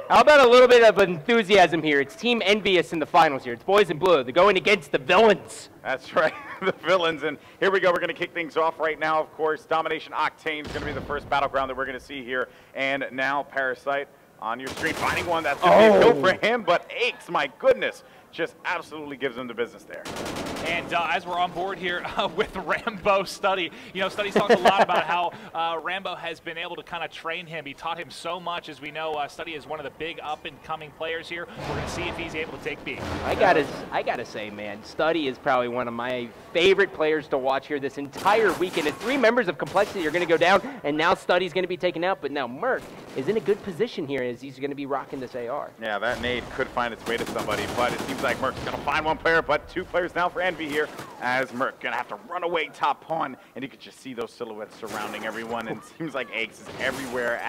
How about a little bit of enthusiasm here? It's Team EnVyUs in the finals here. It's boys in blue. They're going against the villains. That's right, the villains. And here we go. We're going to kick things off right now, of course. Domination Octane is going to be the first battleground that we're going to see here. And now Parasite on your screen, finding one that's going to be a kill for him. But Aches, my goodness, just absolutely gives him the business there. And as we're on board here with Rambo Study, you know, Study's talked a lot about how Rambo has been able to kind of train him. He taught him so much. As we know, Study is one of the big up-and-coming players here. We're going to see if he's able to take B. I gotta say, man, Study is probably one of my favorite players to watch here this entire weekend. And 3 members of Complexity are going to go down, and now Study's going to be taken out. But now Merc is in a good position here as he's going to be rocking this AR. Yeah, that nade could find its way to somebody, but it seems like Merc's going to find one player, but 2 players now for Envy here, as Merc going to have to run away top pawn, and you can just see those silhouettes surrounding everyone, and it seems like Aches is everywhere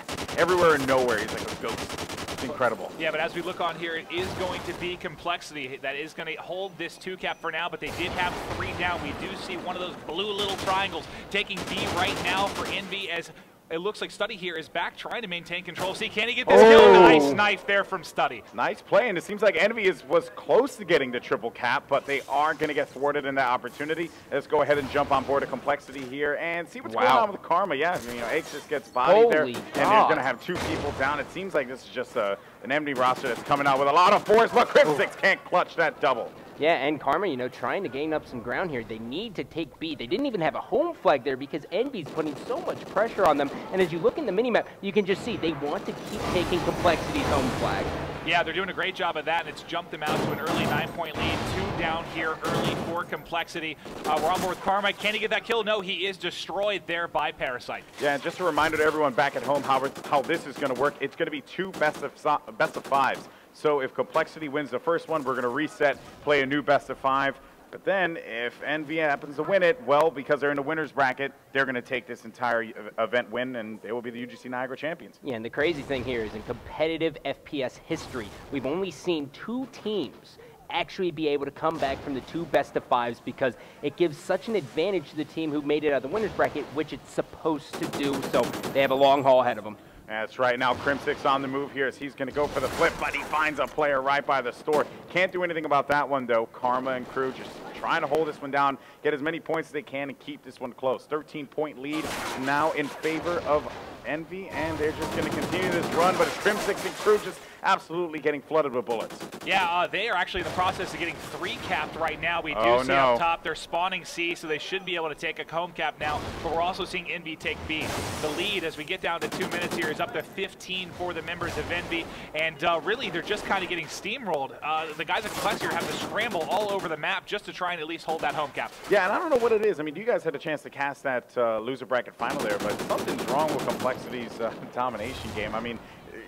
and nowhere. He's like a ghost. It's incredible. Yeah, but as we look on here, it is going to be Complexity that is going to hold this 2-cap for now, but they did have 3 down. We do see one of those blue little triangles taking B right now for Envy, as it looks like Study here is back trying to maintain control. See, can he get this kill? Nice knife there from Study. Nice play, and it seems like Envy was close to getting the triple cap, but they are going to get thwarted in that opportunity. Let's go ahead and jump on board a Complexity here and see what's going on with Karma. Yeah, you know, Aches just gets bodied there, and they're going to have 2 people down. It seems like this is just an Envy roster that's coming out with a lot of force, but Crimsix can't clutch that double. Yeah, and Karma, you know, trying to gain up some ground here. They need to take B. They didn't even have a home flag there because Envy's putting so much pressure on them. And as you look in the minimap, you can just see they want to keep taking Complexity's home flag. Yeah, they're doing a great job of that, and it's jumped them out to an early 9-point lead. 2 down here early for Complexity. We're on board with Karma. Can he get that kill? No, he is destroyed there by Parasite. Yeah, and just a reminder to everyone back at home how this is going to work. It's going to be 2 best of 5s. So if Complexity wins the first one, we're going to reset, play a new best of 5. But then if Envy happens to win it, well, because they're in the winner's bracket, they're going to take this entire event win, and they will be the UGC Niagara champions. Yeah, and the crazy thing here is in competitive FPS history, we've only seen 2 teams actually be able to come back from the 2 best of 5s because it gives such an advantage to the team who made it out of the winner's bracket, which it's supposed to do. So they have a long haul ahead of them. That's right. Now Crimsix on the move here as he's going to go for the flip, but he finds a player right by the store. Can't do anything about that one, though. Karma and crew just trying to hold this one down, get as many points as they can, and keep this one close. 13-point lead now in favor of Envy, and they're just going to continue this run, but it's Crimsix and crew just absolutely getting flooded with bullets. Yeah, they are actually in the process of getting 3 capped right now. We do see up top they're spawning C, so they should be able to take a home cap now, but we're also seeing Envy take B. The lead, as we get down to 2 minutes here, is up to 15 for the members of Envy, and really they're just kind of getting steamrolled. The guys at Complexity have to scramble all over the map just to try and at least hold that home cap. Yeah, and I don't know what it is. I mean, you guys had a chance to cast that loser bracket final there, but something's wrong with Complexity's domination game. I mean,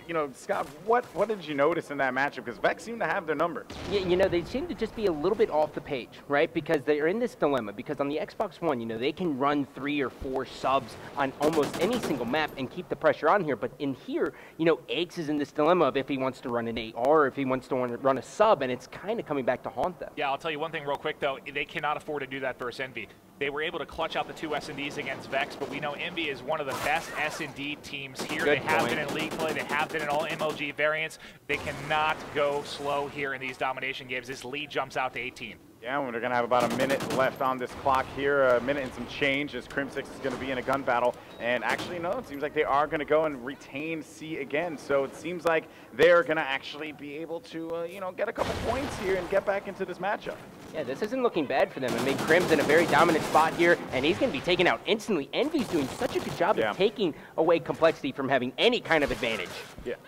you know, Scott, what did you notice in that matchup? Because Vex seemed to have their number. Yeah, you know, they seem to just be a little bit off the page, right? Because they're in this dilemma. Because on the Xbox One, you know, they can run 3 or 4 subs on almost any single map and keep the pressure on here. But in here, you know, Aches is in this dilemma of if he wants to run an AR or if he wants to run a sub, and it's kind of coming back to haunt them. Yeah, I'll tell you one thing real quick, though. They cannot afford to do that versus Envy. They were able to clutch out the 2 S&Ds against Vex, but we know Envy is one of the best S&D teams here. They have been in league play. They have been in all MLG variants. They cannot go slow here in these domination games. This lead jumps out to 18. Yeah, we're going to have about a minute left on this clock here, a minute and some change, as Crimsix is going to be in a gun battle. And actually, no, it seems like they are going to go and retain C again. So it seems like they're going to actually be able to, you know, get a couple points here and get back into this matchup. Yeah, this isn't looking bad for them. I mean, Crim's in a very dominant spot here, and he's going to be taken out instantly. Envy's doing such a good job of taking away Complexity from having any kind of advantage.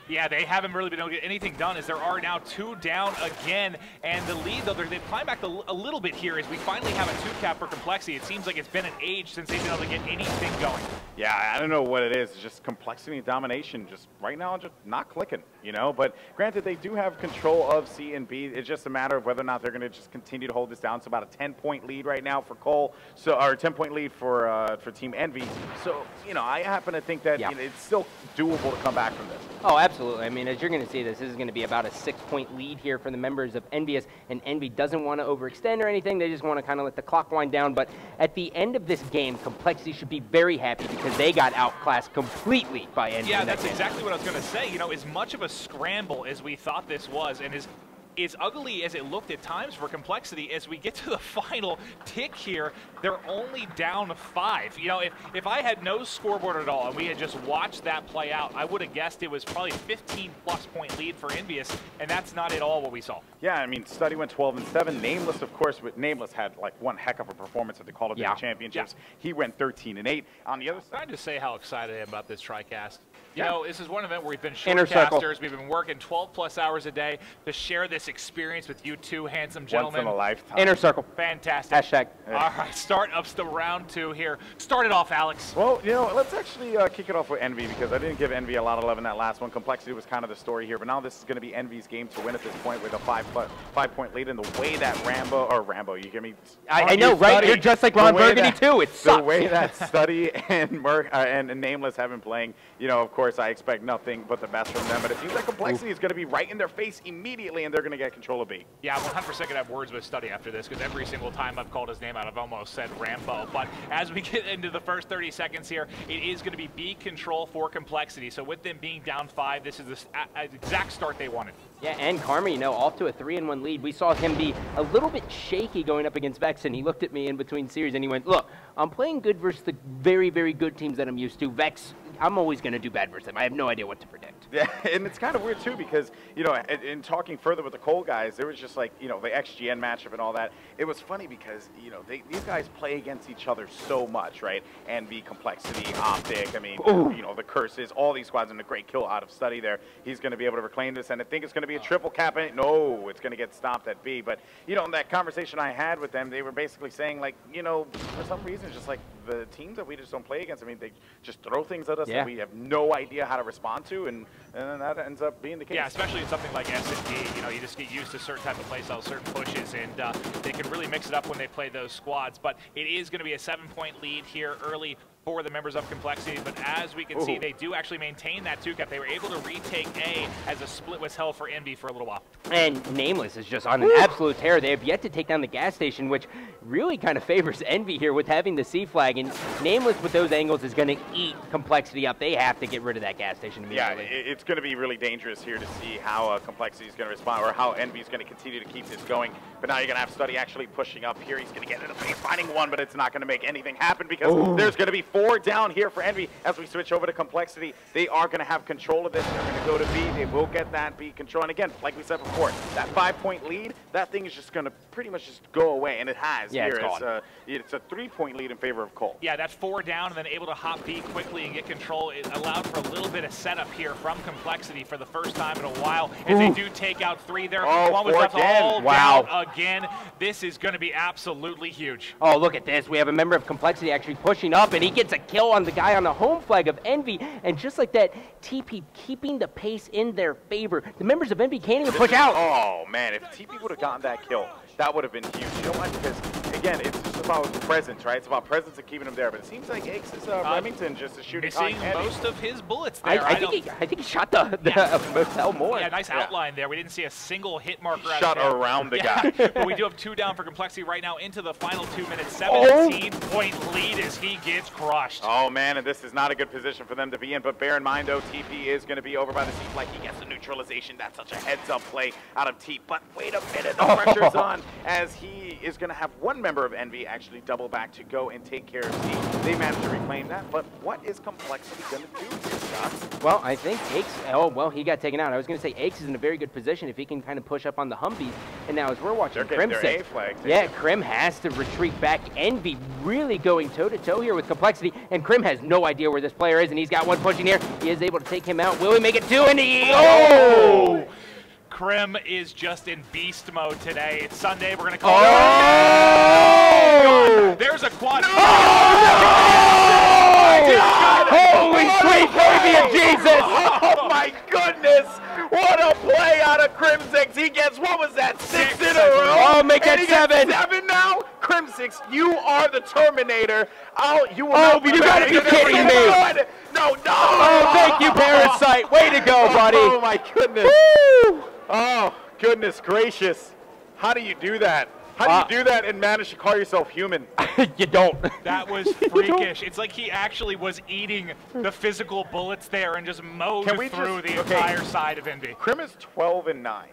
Yeah, they haven't really been able to get anything done, as there are now 2 down again. And the lead, though, they've climbed back a little bit here as we finally have a 2-cap for Complexity. It seems like it's been an age since they've been able to get anything going. Yeah, I don't know what it is. It's just Complexity and domination just right now just not clicking, you know? But granted, they do have control of C and B. It's just a matter of whether or not they're going to just continue to hold this down. It's about a 10-point lead right now for Cole, so or 10-point lead for Team Envy. So, you know, I happen to think that you know, it's still doable to come back from this. Oh, absolutely. I mean, as you're going to see, this is going to be about a 6-point lead here for the members of EnVyUs, and Envy doesn't want to overextend or anything. They just want to kind of let the clock wind down. But at the end of this game, Complexity should be very happy because they got outclassed completely by Envy. Yeah, that's exactly what I was going to say. You know, as much of a scramble as we thought this was, and as ugly as it looked at times for Complexity, as we get to the final tick here, they're only down 5. You know, if I had no scoreboard at all and we had just watched that play out, I would have guessed it was probably 15-plus point lead for EnVyUs, and that's not at all what we saw. Yeah, I mean, Study went 12-7. Nameless, of course, but Nameless had like one heck of a performance at the Call of Duty Championships. He went 13-8. On the other side, can I just say how excited I am about this TriCast? You know, this is one event where we've been Inner circle. shortcasters. We've been working 12-plus hours a day to share this experience with you two handsome gentlemen. Once in a lifetime. Inner circle. Fantastic. Hashtag. All right, start up to round 2 here. Start it off, Alex. Well, you know, let's actually kick it off with Envy, because I didn't give Envy a lot of love in that last one. Complexity was kind of the story here, but now this is going to be Envy's game to win at this point with a 5-point lead. And the way that Rambo, you hear me? I know, right? Study, You're just like Ron Burgundy, too. It sucks. The way that Study and Nameless have been playing, you know, of course, I expect nothing but the best from them. But it seems like Complexity is going to be right in their face immediately, and they're going to get control of B. Yeah, I'm 100% going to have words with Study after this, because every single time I've called his name out, I've almost said Rambo. But as we get into the first 30 seconds here, it is going to be B control for Complexity. So with them being down 5, this is the exact start they wanted. Yeah, and Karma, you know, off to a 3-1 lead. We saw him be a little bit shaky going up against Vex, and he looked at me in between series and he went, look, I'm playing good versus the very, very good teams that I'm used to. Vex, I'm always going to do bad versus them. I have no idea what to predict. Yeah, and it's kind of weird, too, because, you know, in talking further with the Cole guys, there was just like, you know, the XGN matchup and all that. It was funny because, you know, these guys play against each other so much, right? Envy, Complexity, Optic, I mean, you know, the Curses, all these squads, and a great kill out of Study there. He's going to be able to reclaim this, and I think it's going to be a triple cap. No, it's going to get stopped at B. But, you know, in that conversation I had with them, they were basically saying, like, you know, for some reason, just like the teams that we just don't play against, I mean, they just throw things at us that we have no idea how to respond to, and then that ends up being the case. Yeah, especially in something like S&D, you know, you just get used to certain type of play styles, certain pushes, and they can really mix it up when they play those squads. But it is going to be a 7-point lead here early for the members of Complexity, but as we can see, they do actually maintain that 2-cap. They were able to retake A as a split was held for Envy for a little while. And Nameless is just on an absolute tear. They have yet to take down the gas station, which really kind of favors Envy here with having the C flag. And Nameless with those angles is going to eat Complexity up. They have to get rid of that gas station immediately. Yeah, it's going to be really dangerous here to see how Complexity is going to respond, or how Envy is going to continue to keep this going. But now you're going to have Study actually pushing up here. He's going to get into the paint, finding one, but it's not going to make anything happen because there's going to be 4 down here for Envy. As we switch over to Complexity, they are going to have control of this. They're going to go to B. They will get that B control. And again, like we said before, that 5-point lead, that thing is just going to pretty much just go away, and it has here. It's a 3-point lead in favor of Cole. Yeah, that's 4 down and then able to hop B quickly and get control. It allowed for a little bit of setup here from Complexity for the first time in a while, as they do take out 3 there. One was left all down again. This is going to be absolutely huge. Oh, look at this. We have a member of Complexity actually pushing up, and he gets a kill on the guy on the home flag of Envy. And just like that, TP keeping the pace in their favor. The members of Envy can't even push out. Oh, man, if TP would have gotten that kill, that would have been huge. You know what? Because, again, it's just about presence, right? It's about presence and keeping him there. But it seems like Ace is Remington just a shooting missing most of his bullets there. I think he shot the motel more. Yeah, nice outline there. We didn't see a single hit marker out shot of there. Around the guy. But we do have 2 down for Complexity right now into the final 2 minutes. 17-point lead as he gets crushed. Oh, man, and this is not a good position for them to be in. But bear in mind, though, TP is going to be over by the C flag. He gets the neutralization. That's such a heads-up play out of T. But wait a minute, the pressure's on, as he is going to have one member of Envy actually double back to go and take care of C. They managed to reclaim that, but what is Complexity going to do here, Scott? Well, I think Aches, he got taken out. I was going to say Aches is in a very good position if he can kind of push up on the Humvees. And now as we're watching Crimsixpiece, Crim has to retreat back. Envy really going toe-to-toe here with Complexity, and Crim has no idea where this player is, and he's got one pushing here. He is able to take him out. Will he make it 2? And he... Oh! Crim is just in beast mode today. It's Sunday. We're going to call it. There's a quad. No! Holy sweet baby of Jesus! Oh my my goodness! What a play out of Crimsix. He gets, what was that, 6 in a row? Oh, make that and he gets 7. 7 now? Crimsix, you are the Terminator. You will Oh, not be you gotta be kidding me. good. No, no. Oh, thank you, Parasite. Way to go, buddy. Oh, my goodness. Woo! Oh, goodness gracious. How do you do that? How do you do that and manage to call yourself human? You don't. That was freakish. It's like he actually was eating the physical bullets there and just mowed through the entire side of EnVy. Crim is 12-9.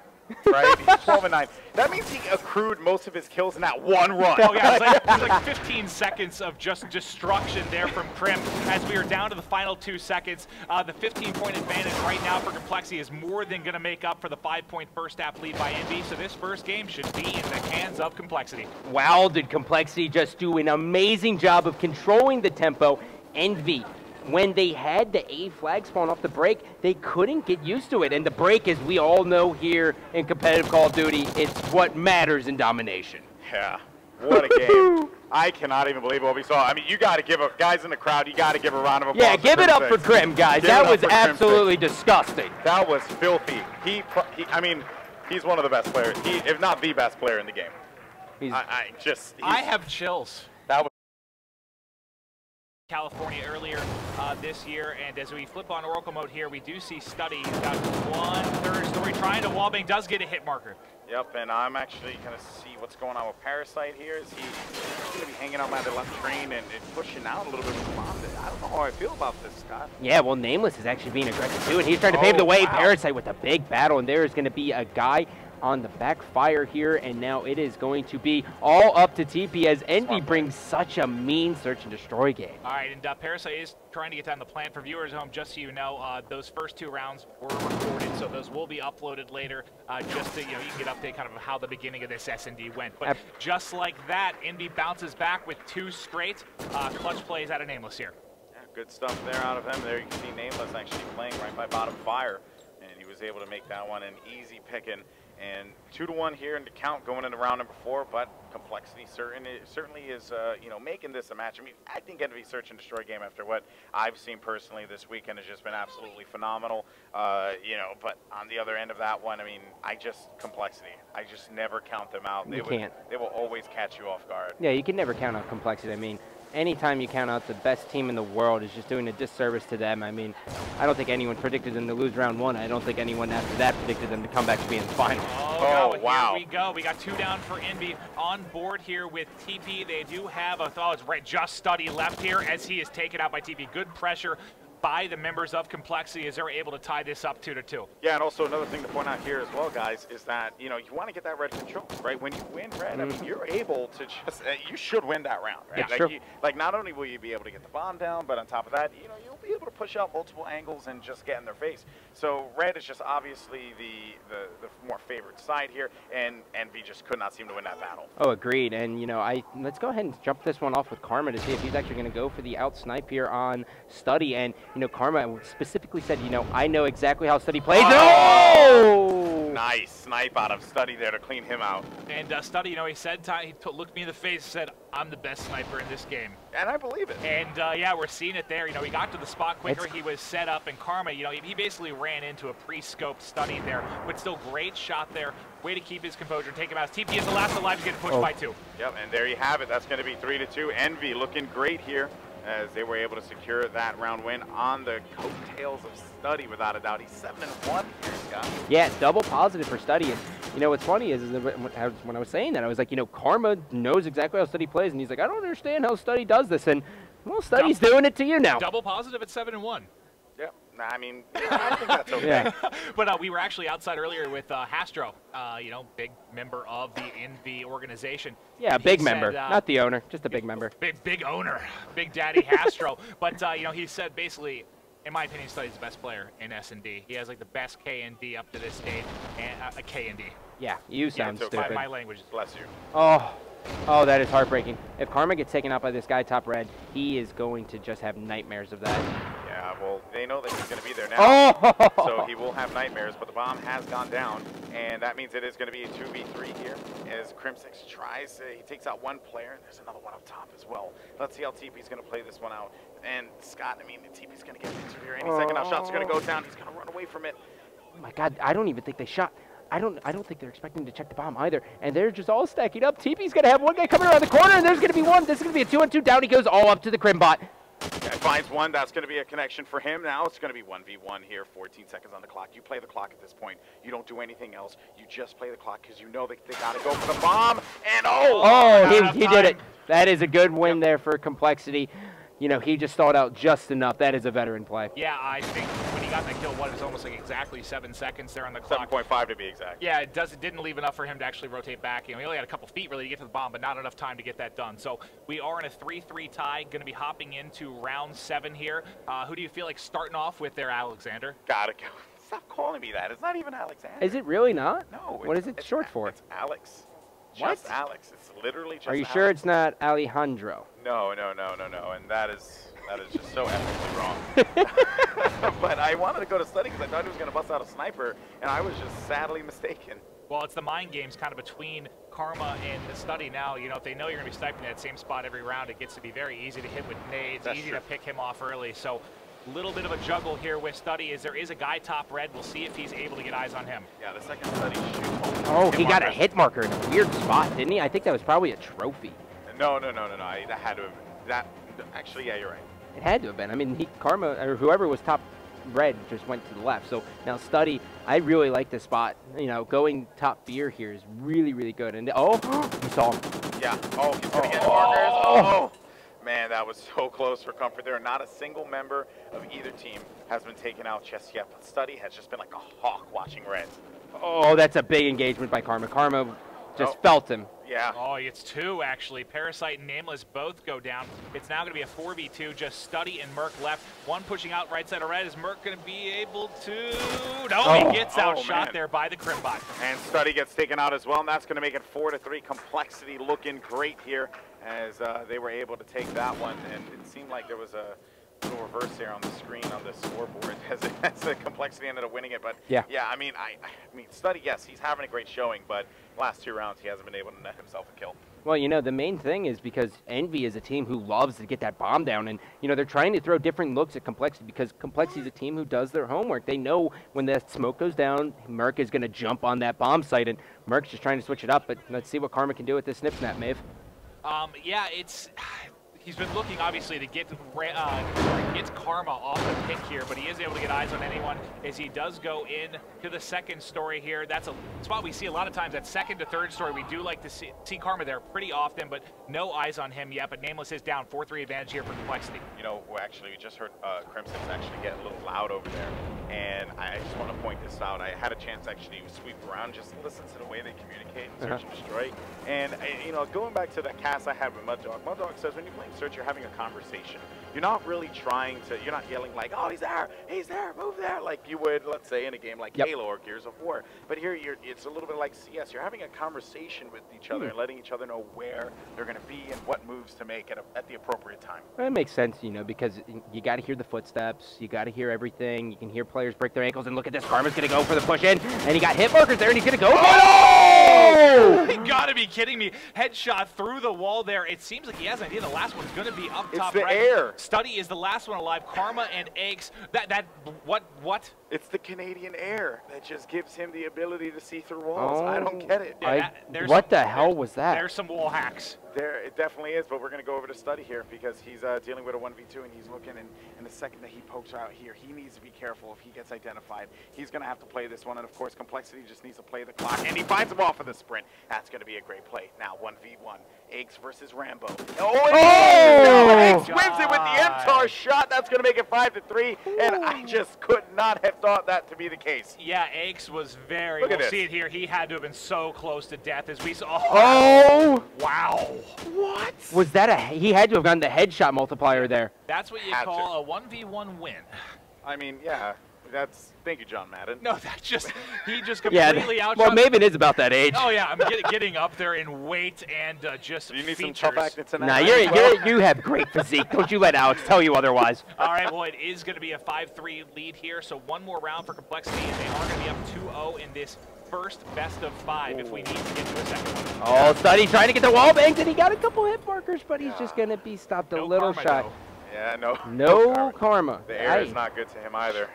Right? He's 12-9. That means he accrued most of his kills in that one run. Oh yeah, it was like 15 seconds of just destruction there from Crim as we are down to the final 2 seconds. The 15-point advantage right now for Complexity is more than going to make up for the 5-point first half lead by EnVy, so this first game should be in the hands of Complexity. Wow, did Complexity just do an amazing job of controlling the tempo. EnVy, when they had the A flag spawn off the break, they couldn't get used to it. And the break, as we all know here in competitive Call of Duty, it's what matters in domination. Yeah, what a game. I cannot even believe what we saw. I mean, you got to give guys in the crowd, you got to give a round of applause. Yeah, give it up for Crim, guys. That was absolutely disgusting. That was filthy. I mean, he's one of the best players. If not the best player in the game. I have chills. That was California earlier this year, and as we flip on Oracle mode here, we do see Study. He's got 1/3 story trying to wallbang, does get a hit marker. Yep, and I'm actually going to see what's going on with Parasite here. Is he going to be hanging out by the left train and pushing out a little bit with the bomb? I don't know how I feel about this, Scott. Yeah, well, Nameless is actually being aggressive too, and he's trying to pave the way. Wow. Parasite with a big battle, and there is going to be a guy on the backfire here, and now it is going to be all up to TP as EnVy brings such a mean search and destroy game. All right, and Parasite is trying to get down the plan for viewers at home. Just so you know, those first 2 rounds were recorded, so those will be uploaded later. Just so you can get update kind of how the beginning of this S&D went. But just like that, EnVy bounces back with 2 straight clutch plays out of Nameless here. Yeah, good stuff there out of him. There you can see Nameless actually playing right by bottom fire, and he was able to make that one an easy picking. And 2-1 here in the count going into round number 4, but Complexity certainly is, making this a match. I mean, I think EnVy's search and destroy game after what I've seen personally this weekend has just been absolutely phenomenal. But on the other end of that one, I mean, Complexity. I just never count them out. They will always catch you off guard. Yeah, you can never count out Complexity. I mean, anytime you count out the best team in the world is just doing a disservice to them. I mean, I don't think anyone predicted them to lose round 1. I don't think anyone after that predicted them to come back to be in the final. Oh, wow. Here we go. We got 2 down for EnVy on board here with TP. They do have just Study left here as he is taken out by TP. Good pressure by the members of Complexity as they're able to tie this up 2-2. Yeah, and also another thing to point out here as well, guys, is that, you want to get that red control, right? When you win red, I mean, you're able to just, you should win that round, right? Yeah, not only will you be able to get the bomb down, but on top of that, you'll be able to push out multiple angles and just get in their face. So red is just obviously the more favored side here, and EnVy just could not seem to win that battle. Oh, agreed. And, let's go ahead and jump this one off with Karma to see if he's actually going to go for the out snipe here on Study. And, Karma specifically said, I know exactly how Study plays. Oh! Nice snipe out of Study there to clean him out. And Study, he said, he looked me in the face and said, I'm the best sniper in this game. And I believe it. And, yeah, we're seeing it there. He got to the spot quicker. He was set up. And Karma, he basically ran into a pre-scoped Study there. But still, great shot there. Way to keep his composure and take him out. TP is the last alive. He's getting pushed by 2. Yep, and there you have it. That's going to be 3-2. EnVy looking great here as they were able to secure that round win on the coattails of Study, without a doubt. He's 7-1 here, Scott. Yeah, double positive for Study. And what's funny is that when I was saying that, I was like, Karma knows exactly how Study plays, and he's like, I don't understand how Study does this. And, well, Study's doing it to you now. Double positive at 7-1. Yep. I mean, I think that's okay. Yeah. But we were actually outside earlier with Hastro, big member of the EnVy organization. Yeah, big member, not the owner, just a big member. Big owner, Big Daddy Hastro. But, he said basically, in my opinion, Study's the best player in S&D. He has, like, the best KND up to this date, and a KND. Yeah, you sound stupid. My language. Bless you. Oh, that is heartbreaking. If Karma gets taken out by this guy top red, he is going to just have nightmares of that. Yeah, well, they know that he's going to be there now. Oh! So he will have nightmares, but the bomb has gone down, and that means it is going to be a 2v3 here as Crimsix tries. He takes out one player, and there's another one up top as well. Let's see how TP's going to play this one out. And Scott, I mean, TP's going to get into here any second. Now shots are going to go down. He's going to run away. away from it. Oh my God, I don't even think they shot. I don't think they're expecting to check the bomb either. And they're just all stacking up. TP's going to have one guy coming around the corner, and there's going to be one. This is going to be a 2-on-2. Down he goes all up to the Crimbot. Okay, finds one. That's going to be a connection for him. Now it's going to be 1v1 here. 14 seconds on the clock. You play the clock at this point. You don't do anything else. You just play the clock because you know they got to go for the bomb. And he did it. That is a good win there for Complexity. You know, he just stalled out just enough. That is a veteran play. Yeah, I think when he got that kill, it was almost like exactly 7 seconds there on the clock. 7.5 to be exact. Yeah, it didn't leave enough for him to actually rotate back. You know, he only had a couple feet really to get to the bomb, but not enough time to get that done. So we are in a 3-3 tie, going to be hopping into round 7 here. Who do you feel like starting off with there, Alexander? Gotta go. Stop calling me that. It's not even Alexander. Is it really not? No. What is it short for? It's Alex. What? Just Alex. It's literally just Are you Alex. sure it's not Alejandro? No. And that is just so ethically wrong. But I wanted to go to study because I thought he was going to bust out a sniper, and I was just sadly mistaken. Well, it's the mind games kind of between Karma and the study now. You know, if they know you're going to be sniping that same spot every round, it gets to be very easy to hit with nades, That's easy true. to pick him off early. So a little bit of a juggle here with study as there is a guy top red. We'll see if he's able to get eyes on him. Yeah, the second study shoots. Oh, he got a hit marker in a weird spot, didn't he? I think that was probably a trophy. No. That had to have. Actually, yeah, you're right. It had to have been. I mean, Karma, or whoever was top red, just went to the left. So now Study, I really like this spot. You know, going top beer here is really, really good. And you saw him. Yeah. Oh, he's going to get markers. Oh, man, that was so close for comfort there. Not a single member of either team has been taken out just yet. But Study has just been like a hawk watching red. Oh, that's a big engagement by Karma. Karma just felt him. Yeah. Oh, it's 2 actually. Parasite and Nameless both go down. It's now going to be a 4v2. Just Study and Merc left. One pushing out right side of red. Is Merc going to be able to? No, he gets outshot there by the Crimbot. And Study gets taken out as well, and that's going to make it 4-3. Complexity looking great here as they were able to take that one. And it seemed like there was a little reverse there on the screen on the scoreboard as the Complexity ended up winning it. But yeah, I mean, Study, yes, he's having a great showing, but last 2 rounds he hasn't been able to net himself a kill. Well, you know, the main thing is because Envy is a team who loves to get that bomb down, and, you know, they're trying to throw different looks at Complexity because Complexity is a team who does their homework. They know when the smoke goes down, Merc is going to jump on that bomb site, and Merc's just trying to switch it up, but let's see what Karma can do with this snip snap, Maeve. Yeah, he's been looking, obviously, to get Karma off the pick here, but he is able to get eyes on anyone as he does go in to the second story here. That's a spot we see a lot of times. That second to third story, we do like to see Karma there pretty often, but no eyes on him yet. But Nameless is down. 4-3 advantage here for Complexity. You know, actually, we just heard Crimsix actually get a little loud over there, and I just want to point this out. I had a chance actually to sweep around, just listen to the way they communicate in Search and Destroy. And, you know, going back to that cast I had with Mud Dog says when you're playing Search, you're having a conversation. You're not really trying to, you're not yelling like, oh, he's there, move there, like you would, let's say, in a game like Halo or Gears of War. But here, it's a little bit like CS. You're having a conversation with each other and letting each other know where they're going to be and what moves to make at the appropriate time. That makes sense, you know, because you got to hear the footsteps, you got to hear everything. You can hear players break their ankles, and look at this. Karma's going to go for the push in, and he got hit markers there, and he's going to go. Oh! You got to be kidding me. Headshot through the wall there. It seems like he has an idea the last one's going to be up top. It's the air. Study is the last one alive. Karma and Eggs. What? It's the Canadian air that just gives him the ability to see through walls. I don't get it. Yeah, what the hell was that? There's some wall hacks. It definitely is, but we're going to go over to Study here because he's dealing with a 1v2 and he's looking, and the second that he pokes out here, he needs to be careful if he gets identified. He's going to have to play this one, and of course, Complexity just needs to play the clock, and he finds him off of the sprint. That's going to be a great play. Now, 1v1, Eggs versus Rambo. Eggs wins it with the MTAR shot. That's going to make it 5-3, and I just could not have thought that to be the case. Yeah, Eggs was very, Look at we'll this. see it here, he had to have been so close to death as we saw. Oh! Wow. What? Was that he had to have gotten the headshot multiplier there. That's what you call a 1v1 win. I mean, yeah, thank you, John Madden. No, he just completely outshot. Well, Maven is about that age. Oh yeah, I'm getting up there in weight and just You need features. some tough acting tonight. Nah, you have great physique. Don't you let Alex tell you otherwise. All right, well, it is going to be a 5-3 lead here, so one more round for Complexity, and they are going to be up 2-0 in this first best of 5 if we need to get to a second one. Oh, Study trying to get the wall bangs, and he got a couple hit markers, but he's just going to be stopped a little Karma, shy. though. Yeah, no. No Karma. The air is not good to him either.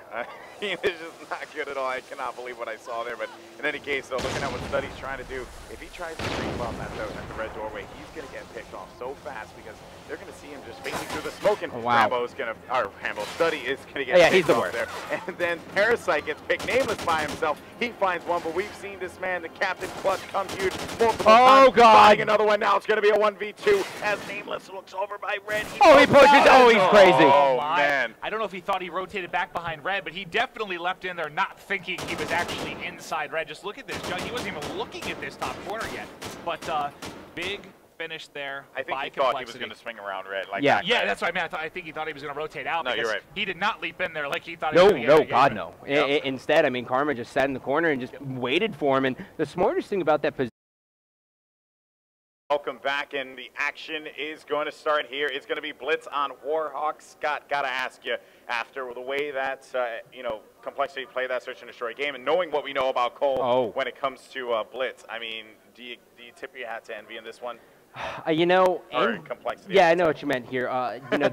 screen is just not good at all. I cannot believe what I saw there. But in any case, though, looking at what Study's trying to do, if he tries to creep on that, though, at the red doorway, he's going to get picked off so fast because they're going to see him just facing through the smoke. And Rambo's going to, or Rambo, Study is going to get picked off there. And then Parasite gets picked nameless by himself. He finds one, but we've seen this man, the Captain Clutch, come huge multiple times. Oh, God. Finding another one now. It's going to be a 1v2 as Nameless looks over by Red. He pushes. Oh, he's crazy. Oh, man. I don't know if he thought he rotated back behind Red, but he definitely leapt in there not thinking he was actually inside Red. Just look at this, John. He wasn't even looking at this top corner yet. But big finish there. I think he thought he was going to swing around Red. Like yeah, that's what I meant. I think he thought he was going to rotate out. No, you're right. He did not leap in there like he thought he was going to get. No, God, no. Yep. Instead, I mean, Karma just sat in the corner and just waited for him. And the smartest thing about that position. Welcome back, and the action is going to start here. It's going to be Blitz on Warhawk. Scott, got to ask you, after the way that, Complexity played that Search and Destroy game, and knowing what we know about Cole when it comes to Blitz, I mean, do you tip your hat to Envy in this one? Or Complexity. Yeah, I know what you meant here.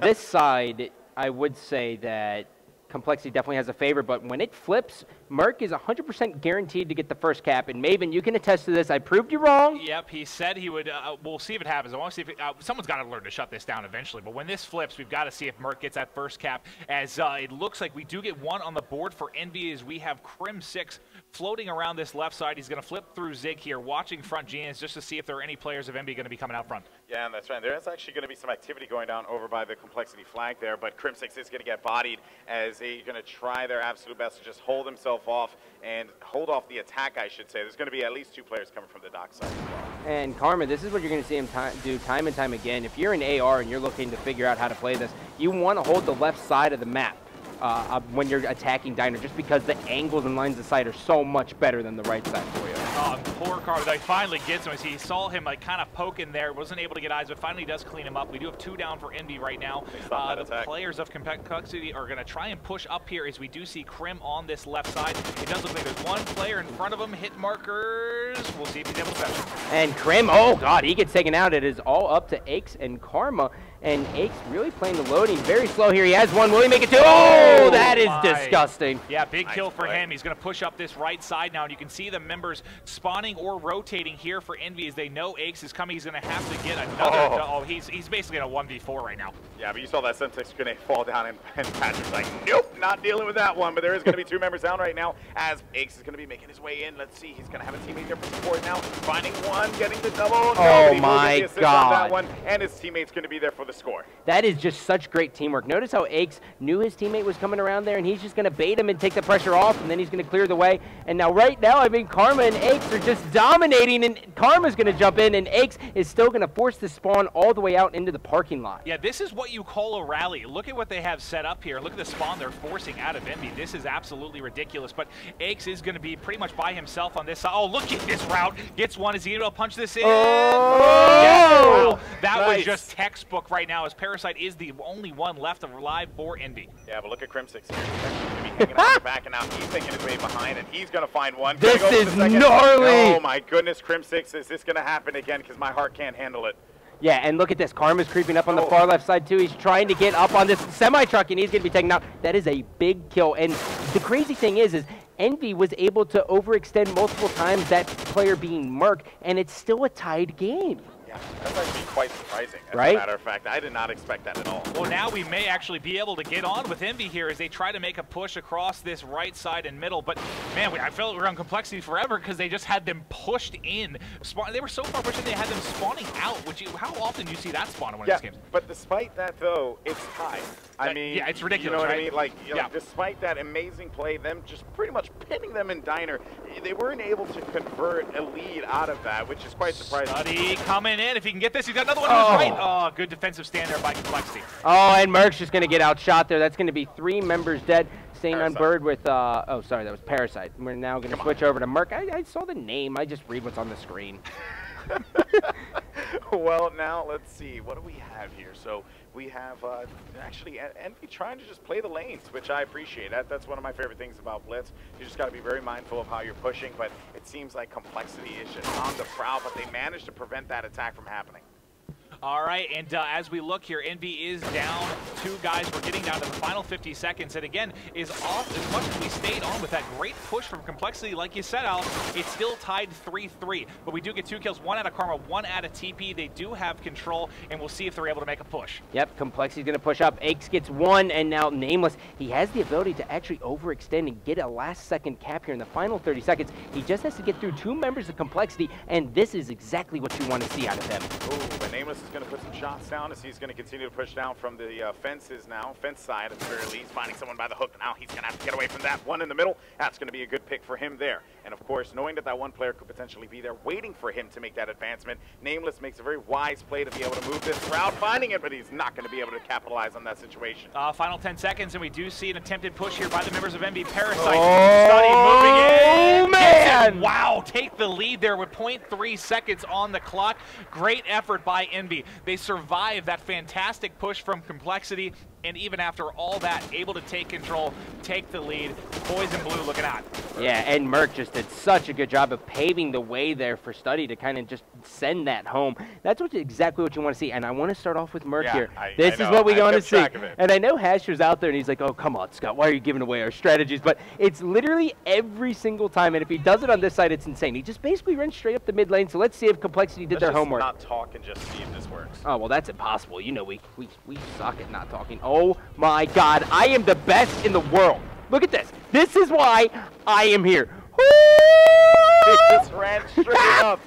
This side, I would say that Complexity definitely has a favor, but when it flips, Merc is 100% guaranteed to get the first cap. And Maven, you can attest to this. I proved you wrong. Yep, he said he would. We'll see if it happens. I want to see if someone's got to learn to shut this down eventually. But when this flips, we've got to see if Merc gets that first cap. As it looks like we do get one on the board for Envy, as we have Crim6 floating around this left side. He's going to flip through Zig here, watching front Genius just to see if there are any players of Envy going to be coming out front. Yeah, and that's right. There's actually going to be some activity going down over by the Complexity flag there, but Crim6 is going to get bodied as they're going to try their absolute best to just hold himself off and hold off the attack, I should say. There's going to be at least 2 players coming from the dock side as well. And Karma, this is what you're going to see him do time and time again. If you're an AR and you're looking to figure out how to play this, you want to hold the left side of the map when you're attacking Diner, just because the angles and lines of sight are so much better than the right side for you. Oh, poor Karma. He finally gets him. He saw him like kind of poking there, wasn't able to get eyes, but finally does clean him up. We do have 2 down for Envy right now. The players of Complexity are going to try and push up here as we do see Crim on this left side. It does look like there's one player in front of him. Hit markers. We'll see if he's able to fetch him. And Crim, oh God, he gets taken out. It is all up to Aches and Karma. And Aches really playing the loading very slow here. He has one. Will he make it 2? Oh, that is disgusting. Yeah, big kill for him. He's going to push up this right side now, and you can see the members spawning or rotating here for Envy as they know Aches is coming. He's going to have to get another. Oh, he's basically in a 1v4 right now. Yeah, but you saw that Semtex grenade fall down, and Patrick's like, nope, not dealing with that one. But there is going to be 2 members down right now as Aches is going to be making his way in. Let's see, he's going to have a teammate there for support now. Finding one, getting the double. Oh my God. On that one, and his teammate's going to be there for the score. That is just such great teamwork. Notice how Aches knew his teammate was coming around there, and he's just going to bait him and take the pressure off, and then he's going to clear the way. And now, right now, I mean, Karma and Aches are just dominating, and Karma's going to jump in, and Aches is still going to force the spawn all the way out into the parking lot. Yeah, this is what you call a rally. Look at what they have set up here. Look at the spawn they're forcing out of Envy. This is absolutely ridiculous, but Aches is going to be pretty much by himself on this side. Oh, look at this route. Gets one. Is he able to punch this in? Oh! Yes. Wow. That was just textbook right now, as Parasite is the only one left alive for Envy. Yeah, but look at Crim6 here. He's going to be hanging on the back, and now he's taking his way behind, and he's going to find one. This is gnarly! Oh my goodness, Crim6, is this going to happen again? Because my heart can't handle it. Yeah, and look at this. Karma's creeping up on the far left side, too. He's trying to get up on this semi-truck, and he's going to be taken out. That is a big kill. And the crazy thing is Envy was able to overextend multiple times, that player being Merc, and it's still a tied game. Yeah, that's actually quite surprising, as a matter of fact. I did not expect that at all. Well, now we may actually be able to get on with Envy here as they try to make a push across this right side and middle. But, man, I felt we were on Complexity forever because they just had them pushed in. They were so far pushed in, they had them spawning out, which how often do you see that spawn in one of these games? But despite that, though, it's tied. I mean, yeah, it's ridiculous, you know what right? I mean? Like, despite that amazing play, them just pretty much pinning them in Diner, they weren't able to convert a lead out of that, which is quite surprising. Study coming in. If he can get this, he's got another one to his right. Oh, good defensive stand there by Complexity. Oh, and Merc's just going to get outshot there. That's going to be 3 members dead. Staying on bird with, oh, sorry, that was Parasite. We're now going to switch over to Merc. I saw the name. I just read what's on the screen. Well, now let's see. What do we have here? So we have actually Envy trying to just play the lanes, which I appreciate. That's one of my favorite things about Blitz. You just got to be very mindful of how you're pushing, but it seems like Complexity is just on the prowl, but they managed to prevent that attack from happening. All right, and as we look here, EnVy is down 2 guys. We're getting down to the final 50 seconds, and again, is off as much as we stayed on with that great push from Complexity. Like you said, Al, it's still tied 3-3, but we do get 2 kills, 1 out of Karma, 1 out of TP. They do have control, and we'll see if they're able to make a push. Yep, Complexity's going to push up. Aches gets 1, and now Nameless, he has the ability to actually overextend and get a last-second cap here in the final 30 seconds. He just has to get through 2 members of Complexity, and this is exactly what you want to see out of him. Ooh, but Nameless is going to put some shots down as he's going to continue to push down from the fences now. Fence side at the very least, finding someone by the hook. Now he's going to have to get away from that one in the middle. That's going to be a good pick for him there. And of course, knowing that that one player could potentially be there waiting for him to make that advancement, Nameless makes a very wise play to be able to move this route, finding it, but he's not going to be able to capitalize on that situation. Final 10 seconds, and we do see an attempted push here by the members of EnVy. Parasite, Oh, moving in. man! Wow, take the lead there with 0.3 seconds on the clock. Great effort by EnVy. They survived that fantastic push from Complexity, and even after all that, able to take control, take the lead. Boys in blue looking hot. Yeah, and Merc just did such a good job of paving the way there for Study to kind of just send that home. That's exactly what you want to see, and I want to start off with Merc here. This is what we want to see. And I know Hasher's out there, and he's like, oh, come on, Scott, why are you giving away our strategies? But it's literally every single time, and if he does it on this side, it's insane. He just basically runs straight up the mid lane, so let's see if Complexity did their homework. Let's just not talk and just see if this works. Oh, well, that's impossible. You know, we suck at not talking. Oh, my God. I am the best in the world. Look at this. This is why I am here. He just ran straight up.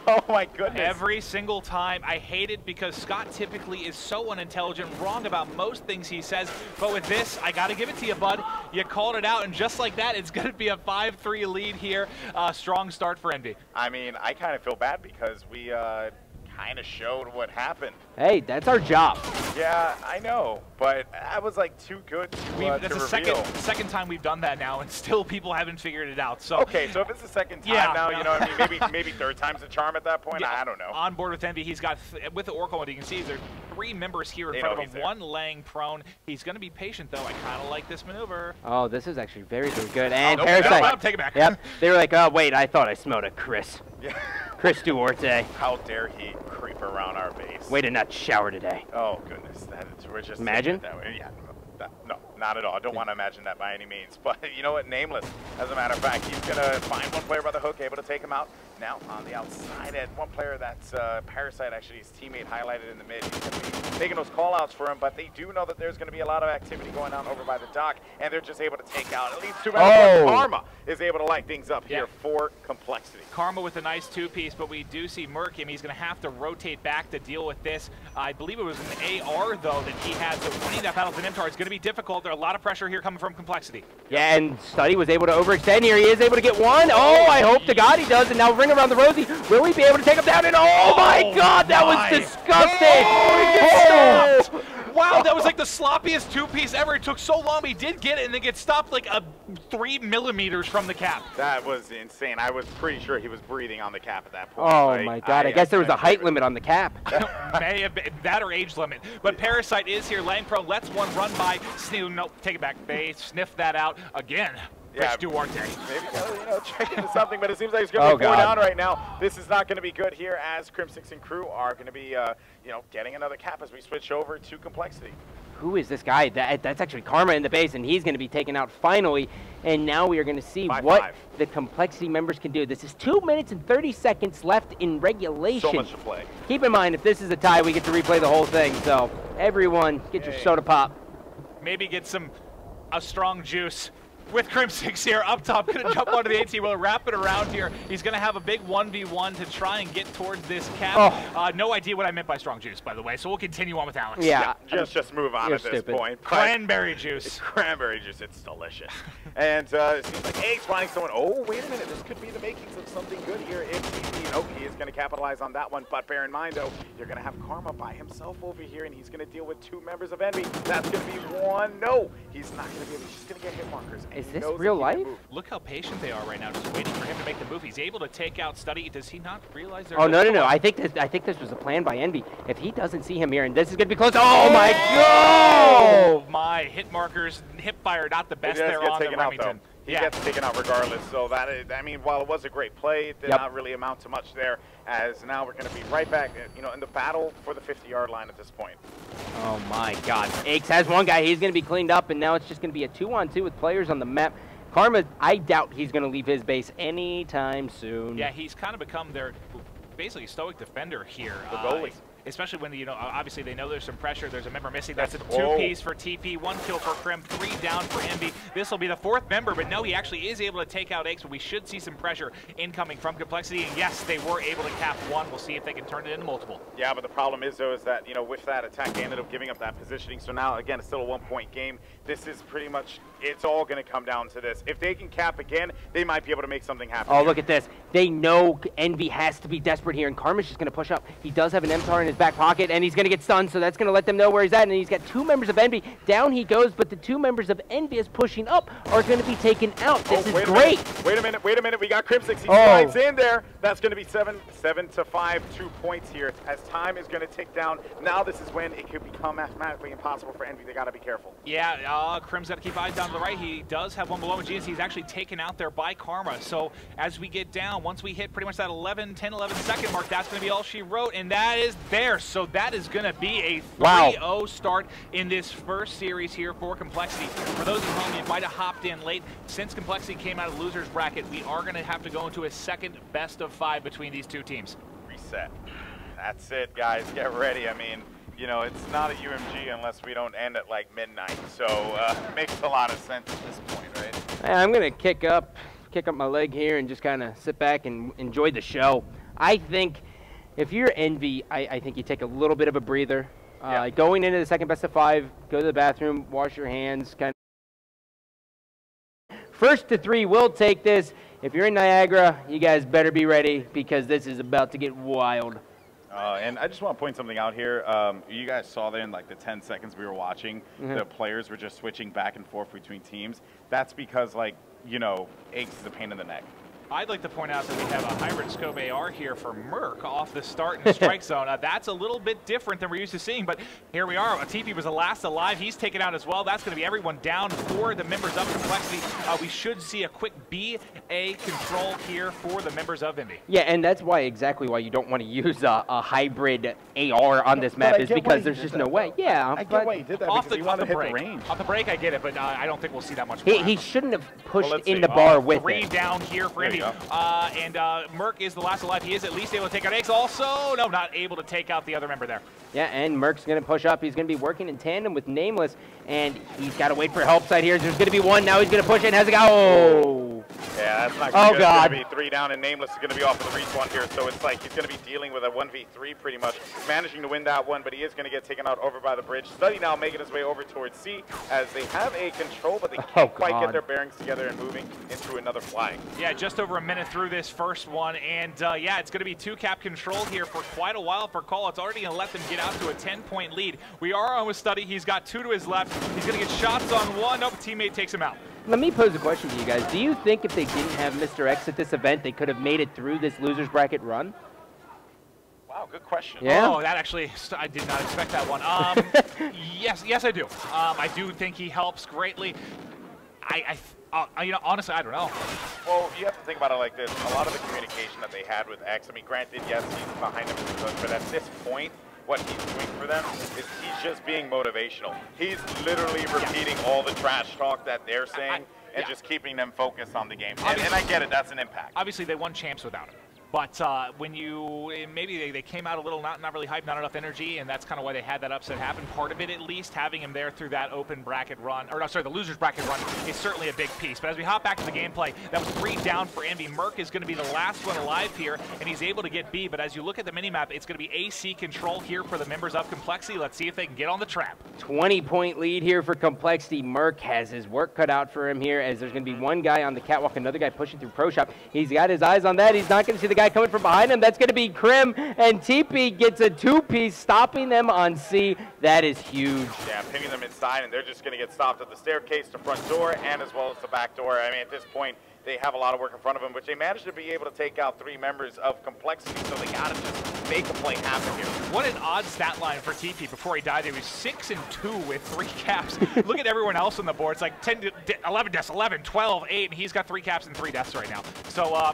Oh, my goodness. Every single time. I hate it because Scott typically is so unintelligent, wrong about most things he says. But with this, I got to give it to you, bud. You called it out, and just like that, it's going to be a 5-3 lead here. Strong start for EnVy. I mean, I kind of feel bad because we kind of showed what happened. Hey, that's our job. Yeah, I know, but that was like too good to That's the reveal. second time we've done that now, and still people haven't figured it out. So okay, so if it's the second time now, you know what I mean? Maybe third time's a charm at that point. Yeah, I don't know. On board with EnVy, he's got with the Oracle, and you can see there are 3 members here in front of him. 1 laying prone. He's going to be patient though. I kind of like this maneuver. Oh, this is actually very, very good. And Parasite, Parasite. take it back. Yep. They were like, oh wait, I thought I smelled a Chris. Yeah. Chris Duarte. How dare he creep around our base? Way to not shower today. Oh goodness, we're just imagine that way. Yeah, no, not at all. I don't want to imagine that by any means. But you know what? Nameless, as a matter of fact, he's gonna find one player by the hook, able to take him out. Now on the outside, at one player that's Parasite, actually his teammate highlighted in the mid. He's gonna be taking those call outs for him, but they do know that there's gonna be a lot of activity going on over by the dock, and they're just able to take out at least 2 members. Karma is able to light things up here for Complexity. Karma with a nice 2-piece, but we do see Merc him. He's going to have to rotate back to deal with this. I believe it was an AR, though, that he had. So winning that battle with an MTAR is going to be difficult. There's a lot of pressure here coming from Complexity. Yeah, and Study was able to overextend here. He is able to get 1. Oh, I hope to God he does. And now ring around the rosy. Will he be able to take him down? And oh my God, that was disgusting. Oh, wow, that was like the sloppiest 2-piece ever. It took so long, but he did get it, and then get stopped like 3 millimeters from from the cap. That was insane. I was pretty sure he was breathing on the cap at that point. Oh my God, I guess there was a height limit on the cap. May have been that or age limit. But Parasite is here. Lane Pro lets one run by. Nope, take it back. They sniff that out again. Yeah, Duarte. Maybe check into something, but it seems like he's going to be 4 down right now. This is not going to be good here, as Crimsix and crew are going to be, getting another cap as we switch over to Complexity. Who is this guy? That's actually Karma in the base, and he's going to be taken out finally. And now we are going to see what the Complexity members can do. This is 2 minutes and 30 seconds left in regulation. So much to play. Keep in mind, if this is a tie, we get to replay the whole thing. So everyone, get your soda pop. Maybe get a strong juice. With Crimsix here up top, going to jump onto the AT, we'll wrap it around here. He's going to have a big 1v1 to try and get towards this cap. No idea what I meant by strong juice, by the way, so we'll continue on with Alex. Yeah, just move on at this point. Cranberry juice. Cranberry juice, it's delicious. And it seems like A's finding someone. Oh, wait a minute, this could be the makings of something good here. If he is going to capitalize on that one, but bear in mind, though, you're going to have Karma by himself over here, and he's going to deal with 2 members of EnVy. That's going to be 1. No, he's not going to be able. He's just going to get hit markers. Is this real life? Look how patient they are right now, just waiting for him to make the move. He's able to take out Study. Does he not realize they're... Oh, no. I think this was a plan by EnVy. If he doesn't see him here, and this is going to be close. Oh, my God! Oh, my. Hit markers, hip fire, not the best there on the Remington. He gets taken out regardless. So that is, I mean, while it was a great play, it did not really amount to much there. As now we're going to be right back, you know, in the battle for the 50-yard line at this point. Oh my God! Aches has one guy. He's going to be cleaned up, and now it's just going to be a 2-on-2 with players on the map. Karma, I doubt he's going to leave his base anytime soon. Yeah, he's kind of become their basically stoic defender here. The goalie. Especially when, you know, obviously they know there's some pressure. There's a member missing. That's a 2-piece for TP, 1 kill for Crim, 3 down for Envy. This will be the 4th member, but no, he actually is able to take out Aches, but we should see some pressure incoming from Complexity. And yes, they were able to cap 1. We'll see if they can turn it into multiple. Yeah, but the problem is, though, is that, you know, with that attack, they ended up giving up that positioning. So now, again, it's still a 1-point game. This is pretty much, it's all going to come down to this. If they can cap again, they might be able to make something happen. Oh, look at this. They know Envy has to be desperate here, and Karma's just going to push up. He does have an MTAR in his back pocket, and he's going to get stunned, so that's going to let them know where he's at. And he's got 2 members of Envy. Down he goes, but the 2 members of Envy is pushing up are going to be taken out. This is great. Wait a minute. We got Crimsix. He slides in there. That's going to be 7 to 5, 2 points here. As time is going to tick down, now this is when it could become mathematically impossible for Envy. They got to be careful. Yeah, Crim's got to keep eyes down to the right. He does have one below him. He's actually taken out there by Karma. So as we get down, once we hit pretty much that 10, 11 second mark, that's going to be all she wrote, and that is there. So that is going to be a 3-0 start in this first series here for Complexity. For those at home, you might have hopped in late. Since Complexity came out of loser's bracket, we are going to have to go into a second best of 5 between these 2 teams. Reset. That's it, guys. Get ready. I mean, you know, it's not a UMG unless we don't end at like midnight. So it makes a lot of sense at this point, right? I'm going to kick up my leg here and just kind of sit back and enjoy the show. I think if you're Envy, I think you take a little bit of a breather. Going into the second best of 5, go to the bathroom, wash your hands. First to 3 will take this. If you're in Niagara, you guys better be ready because this is about to get wild. And I just want to point something out here. You guys saw there in like the 10 seconds we were watching, the players were just switching back and forth between teams. That's because, like, you know, Aches is a pain in the neck. I'd like to point out that we have a hybrid scope AR here for Merc off the start and strike zone. That's a little bit different than we're used to seeing, but here we are. TP was the last alive. He's taken out as well. That's going to be everyone down for the members of Complexity. We should see a quick BA control here for the members of Envy. Yeah, and that's exactly why you don't want to use a hybrid AR on this map is because there's just no way. Yeah, I get why he did that because he wanted to hit the range. Off the break, I get it, but I don't think we'll see that much. He shouldn't have pushed in the bar with 3 down here for Envy. Merc is the last alive. He is at least able to take out Aches. Also, no, not able to take out the other member there. Yeah, and Merc's going to push up. He's going to be working in tandem with Nameless, and he's got to wait for help side here. There's going to be 1. Now he's going to push it and has a go. Oh! Yeah, that's not good. It's going to be 3 down, and Nameless is going to be off of the respawn here. So it's like he's going to be dealing with a 1v3 pretty much, managing to win that one, but he is going to get taken out over by the bridge. Study now making his way over towards C as they have a control, but they can't quite get their bearings together and moving into another flag. Yeah, just over a minute through this first one, and yeah, it's going to be 2-cap control here for quite a while for Call. It's already going to let them get out to a 10-point lead. We are on with Study. He's got 2 to his left. He's going to get shots on 1. Nope, teammate takes him out. Let me pose a question to you guys. Do you think if they didn't have Mr. X at this event, they could have made it through this loser's bracket run? Wow, good question. Yeah. Oh, that actually, I did not expect that one. Yes, I do. I do think he helps greatly. You know, honestly, I don't know. Well, you have to think about it like this. A lot of the communication that they had with X, I mean, granted, yes, he's behind him, but at this point, what he's doing for them is he's just being motivational. He's literally repeating all the trash talk that they're saying and just keeping them focused on the game. And I get it, that's an impact. Obviously, they won champs without him. But when maybe they came out a little not really hyped, not enough energy, and that's kind of why they had that upset happen. Part of it, at least, having him there through that open bracket run, or no, sorry, the loser's bracket run is certainly a big piece. But as we hop back to the gameplay, that was 3 down for Envy. Merc is going to be the last one alive here, and he's able to get B. But as you look at the minimap, it's going to be AC control here for the members of Complexity. Let's see if they can get on the trap. 20-point lead here for Complexity. Merc has his work cut out for him here, as there's going to be 1 guy on the catwalk, another guy pushing through Pro Shop. He's got his eyes on that. He's not going to see the guy coming from behind him. That's going to be Crim, and TP gets a 2-piece, stopping them on C. That is huge. Yeah, pinging them inside, and they're just going to get stopped at the staircase, the front door, and as well as the back door. I mean, at this point, they have a lot of work in front of them, but they managed to be able to take out 3 members of Complexity, so they got to just make a play happen here. What an odd stat line for TP before he died. He was 6 and 2 with 3 caps. Look at everyone else on the board. It's like 10, 11 deaths, 11, 12, 8, and he's got 3 caps and 3 deaths right now. So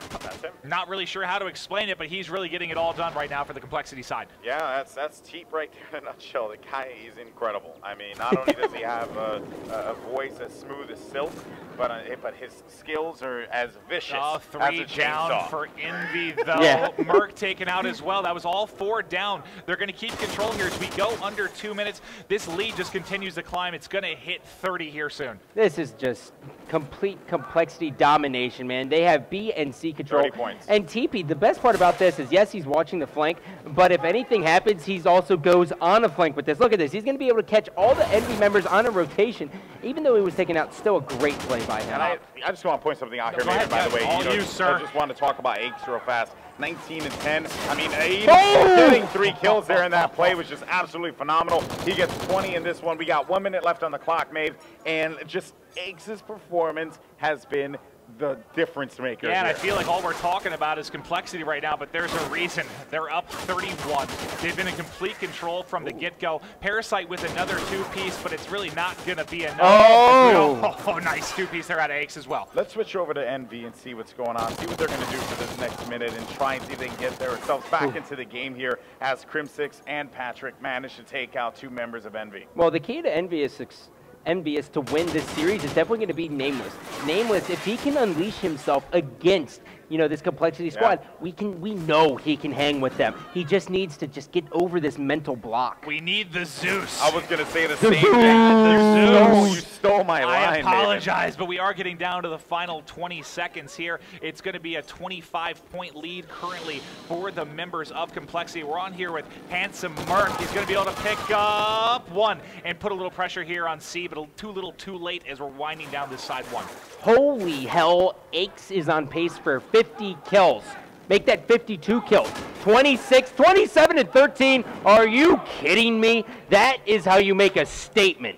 not really sure how to explain it, but he's really getting it all done right now for the Complexity side. Yeah, that's Teep right there in a nutshell. The guy is incredible. I mean, not only does he have a voice as smooth as silk, but his skills are as vicious as a 3 down chainsaw. for Envy, though. Yeah. Merc taken out as well. That was all 4 down. They're going to keep control here as we go under 2 minutes. This lead just continues to climb. It's going to hit 30 here soon. This is just complete Complexity domination, man. They have B and C control. 30 points. And TP, the best part about this is, yes, he's watching the flank, but if anything happens, he also goes on a flank with this. Look at this. He's going to be able to catch all the Envy members on a rotation, even though he was taken out. Still a great play by him. And I just want to point something out here, Go ahead, by the way. all you, sir. I just want to talk about Aches real fast. 19 and 10. I mean, getting 3 kills there in that play was just absolutely phenomenal. He gets 20 in this one. We got 1 minute left on the clock, Maeve, and just Aches' performance has been the difference maker. Yeah, and I here. feel like all we're talking about is Complexity right now, but there's a reason. They're up 31. They've been in complete control from the get-go. Parasite with another 2-piece, but it's really not going to be enough. Oh, nice 2-piece there out of Aches as well. Let's switch over to Envy and see what's going on, see what they're going to do for this next minute, and try and see if they can get themselves back into the game here as Crimsix and Patrick manage to take out 2 members of Envy. Well, the key to EnVyUs to win this series is definitely going to be Nameless. Nameless, if he can unleash himself against, this Complexity squad, we know he can hang with them. He just needs to just get over this mental block. We need the Zeus. I was going to say the same thing. You stole my line. I apologize, but we are getting down to the final 20 seconds here. It's going to be a 25-point lead currently for the members of Complexity. We're on here with Handsome Merc. He's going to be able to pick up 1 and put a little pressure here on C, but too little too late as we're winding down this side 1. Holy hell, Aches is on pace for 50 kills. Make that 52 kills. 26, 27, and 13. Are you kidding me? That is how you make a statement.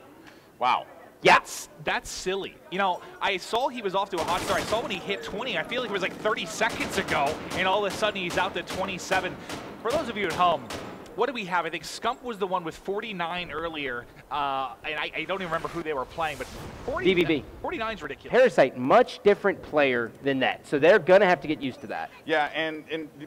Wow. Yeah. That's silly. I saw he was off to a hot start. I saw when he hit 20. I feel like it was like 30 seconds ago, and all of a sudden he's out to 27. For those of you at home, what do we have? I think Scump was the one with 49 earlier, and I don't even remember who they were playing, but 49 is ridiculous. Parasite, much different player than that, so they're going to have to get used to that. Yeah,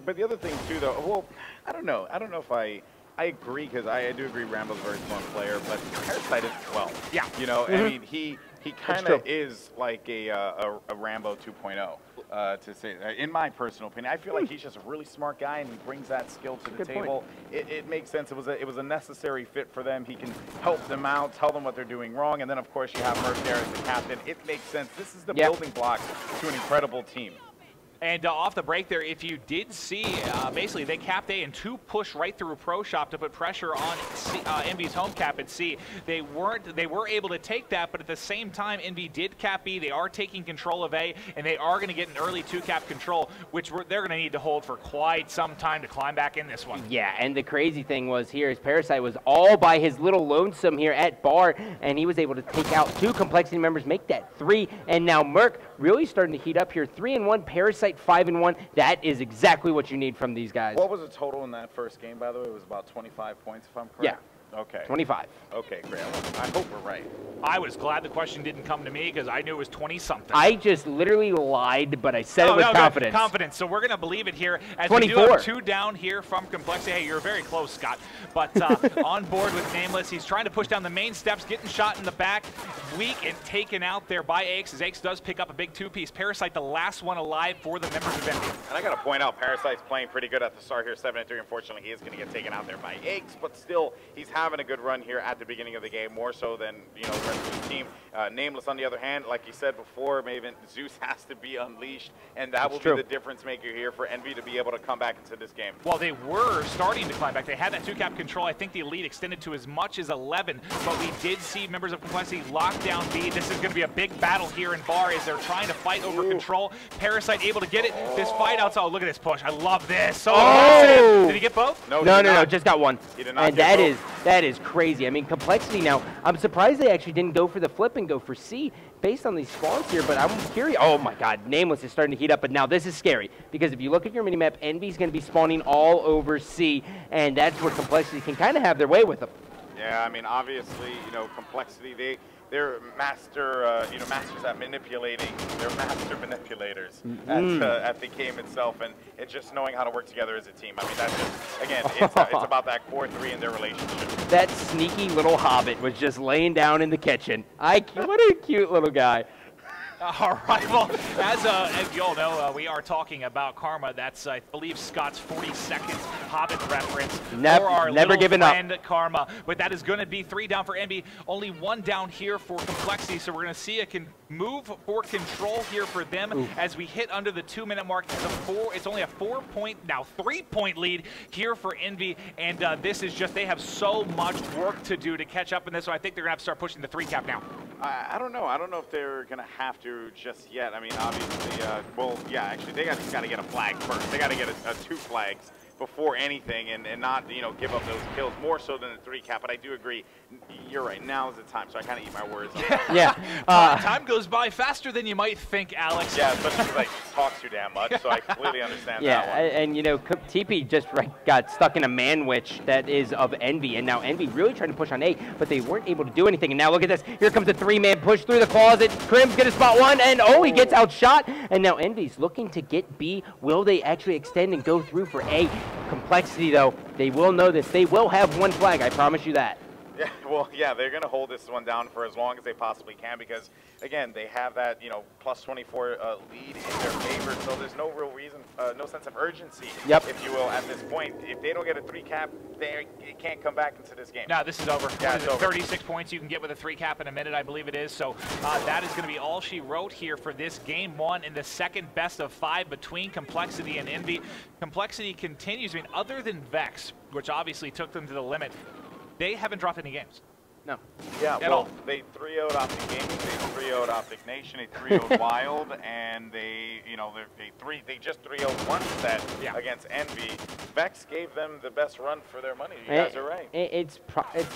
but the other thing too, though, well, I don't know if I agree, because I do agree Rambo's a very fun player, but Parasite is 12. Yeah. I mean, he kind of is like a Rambo 2.0. To say that. In my personal opinion, I feel like he's just a really smart guy, and he brings that skill to the table. It makes sense. It was a necessary fit for them. He can help them out, tell them what they're doing wrong, and then of course you have Merc there as the captain. It makes sense. This is the building blocks to an incredible team. And off the break there, if you did see, basically they capped A and 2 push right through Pro Shop to put pressure on Envy's home cap at C. They were able to take that, but at the same time, Envy did cap B. They are taking control of A, and they are going to get an early 2-cap control, which they're going to need to hold for quite some time to climb back in this one. Yeah, and the crazy thing was here is Parasite was all by his little lonesome here at bar, and he was able to take out 2 Complexity members, make that 3, and now Merc really starting to heat up here. 3-1, Parasite 5-1. That is exactly what you need from these guys. What was the total in that first game, by the way? It was about 25 points, if I'm correct? Yeah. Okay. 25. Okay, great. I hope we're right. I was glad the question didn't come to me because I knew it was 20-something. I just literally lied, but I said it with confidence. Confidence. So we're going to believe it here as 24. we do have 2 down here from Complexity. Hey, you're very close, Scott. But on board with Nameless. He's trying to push down the main steps, getting shot in the back. Weak and taken out there by Aches, as Aches does pick up a big 2-piece. Parasite, the last one alive for the members of Envy. And I got to point out, Parasite's playing pretty good at the start here, 7-3. Unfortunately, he is going to get taken out there by Aches, but still, he's having a good run here at the beginning of the game, more so than the rest of the team. Nameless, on the other hand, like you said before, Maven, Zeus has to be unleashed, and that will be the difference maker here for Envy to be able to come back into this game. Well, they were starting to climb back. They had that 2-cap control. I think the lead extended to as much as 11, but we did see members of Complexity lock down B. This is going to be a big battle here in bar as they're trying to fight over control. Parasite able to get it. This fight outside. Oh, look at this push. I love this. So aggressive. Did he get both? No, just got 1. He did not and that is That is crazy. I mean, Complexity now, I'm surprised they actually didn't go for the flip and go for C based on these spawns here, but I'm curious. Oh my god, Nameless is starting to heat up, but now this is scary because if you look at your minimap, Envy's going to be spawning all over C, and that's where Complexity can kind of have their way with them. Yeah, I mean, obviously, Complexity, they're masters at manipulating. They're master manipulators at the game itself, and it's just knowing how to work together as a team. I mean, that's just, again, it's about that core three and their relationship. That sneaky little hobbit was just laying down in the kitchen. What a cute little guy. All right, well, as you all know, we are talking about Karma. That's, I believe, Scott's 40 seconds Hobbit reference for our never giving friend up. Karma. But that is going to be 3 down for Envy, only 1 down here for Complexity. So we're going to see a move for control here for them as we hit under the 2-minute mark. It's only a 3-point lead here for Envy, and this is just, they have so much work to do to catch up in this. So I think they're going to have to start pushing the 3 cap now. I don't know. I don't know if they're going to have to just yet. I mean, obviously, well, yeah, actually, they got to get a flag first. They got to get 2 flags before anything and not, give up those kills more so than the 3 cap. But I do agree. You're right. Now is the time. So I kind of eat my words. Yeah. Time goes by faster than you might think, Alex. Yeah, especially because I talk too damn much. So I completely understand that one. And TP just got stuck in a man-witch that is of Envy. And now Envy really trying to push on A, but they weren't able to do anything. And now look at this. Here comes the 3-man push through the closet. Crim's going to spot 1. And he gets outshot. And now Envy's looking to get B. Will they actually extend and go through for A? Complexity, though, they will know this. They will have 1 flag. I promise you that. Yeah, well, yeah, they're going to hold this one down for as long as they possibly can because, again, they have that, plus 24 lead in their favor, so there's no real reason, no sense of urgency, if you will, at this point. If they don't get a 3 cap, they can't come back into this game. No, this is over. Yeah, it's over. 36 points you can get with a 3 cap in a minute, I believe it is. So that is going to be all she wrote here for this game 1 in the second best of 5 between Complexity and Envy. Complexity continues, I mean, other than Vex, which obviously took them to the limit, they haven't dropped any games. No. Yeah, well, they 3-0'd Optic Gaming, they 3-0'd Optic Nation, they 3-0'd Wild, and they just 3-0'd one set against Envy. Vex gave them the best run for their money. You guys are right. It's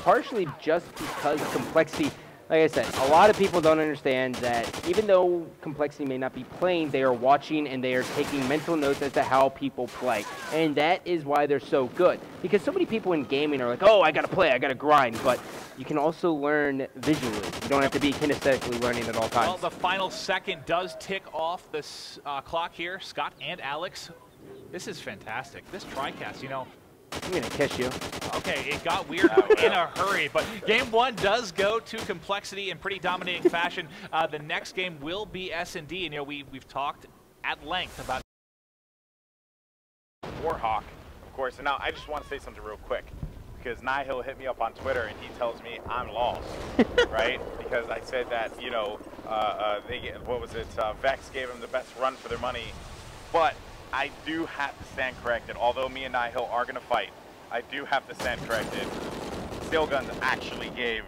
partially just because Complexity, like I said, a lot of people don't understand that even though Complexity may not be playing, they are watching and they are taking mental notes as to how people play. And that is why they're so good. Because so many people in gaming are like, oh, I got to play, I got to grind. But you can also learn visually. You don't have to be kinesthetically learning at all times. Well, the final second does tick off this clock here. Scott and Alex, this is fantastic. This TriCast, I'm going to kiss you. Okay, it got weird in a hurry, but game 1 does go to Complexity in pretty dominating fashion. The next game will be S&D, and we've talked at length about Warhawk, of course. And now I just want to say something real quick because Nihil hit me up on Twitter and he tells me I'm lost, right? Because I said that Vex gave him the best run for their money, but I do have to stand corrected. Although me and Nihil are going to fight, I do have to stand corrected. Stillguns actually gave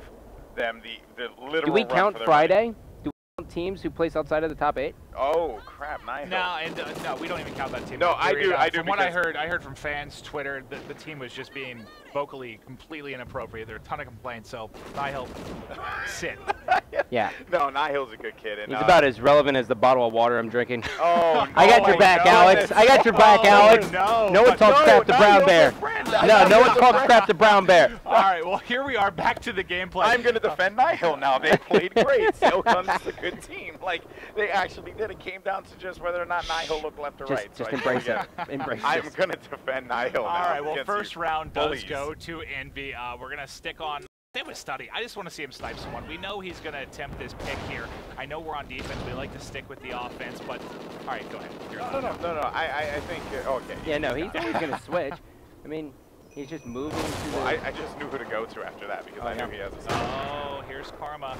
them the literal. Do we run count for their Friday? money. Do we count teams who place outside of the top 8? Oh crap, Nihil. No, and no, we don't even count that team. No, I do. From what I heard from fans, Twitter, the team was just being vocally completely inappropriate. There are a ton of complaints. So Nihil, sit. Yeah. No, Nihil's a good kid. And, He's about as relevant as the bottle of water I'm drinking. Oh, I got your back, Alex. I got your back, Alex. No one talks crap to Brown Bear. No one talks crap to Brown Bear. All right, well, here we are back to the gameplay. I'm going to defend Nihil now. They played great. Stillguns is a good team. Like, they actually did. It came down to just whether or not Nihil looked left or right. Just embrace it. Embrace it. I'm going to defend Nihil now. All right, well, first round does bullies. Go to Envy. We're going to stick on. Same with Study. I just want to see him snipe someone. We know he's going to attempt this pick here. I know we're on defense. We like to stick with the offense, but all right, go ahead. No. I think, okay. Yeah, no, he's always going to switch. I mean, he's just moving. Well, I just knew who to go to after that because I knew he has a Oh, here's Karma.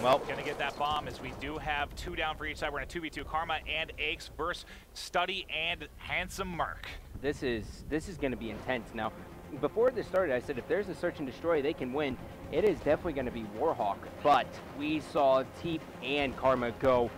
Well, going to get that bomb as we do have 2 down for each side. We're in a 2v2. Karma and Aches versus Study and Handsome Merc. This is going to be intense. Now, before this started, I said if there's a search and destroy, they can win. It is definitely going to be Warhawk, but we saw Teep and Karma go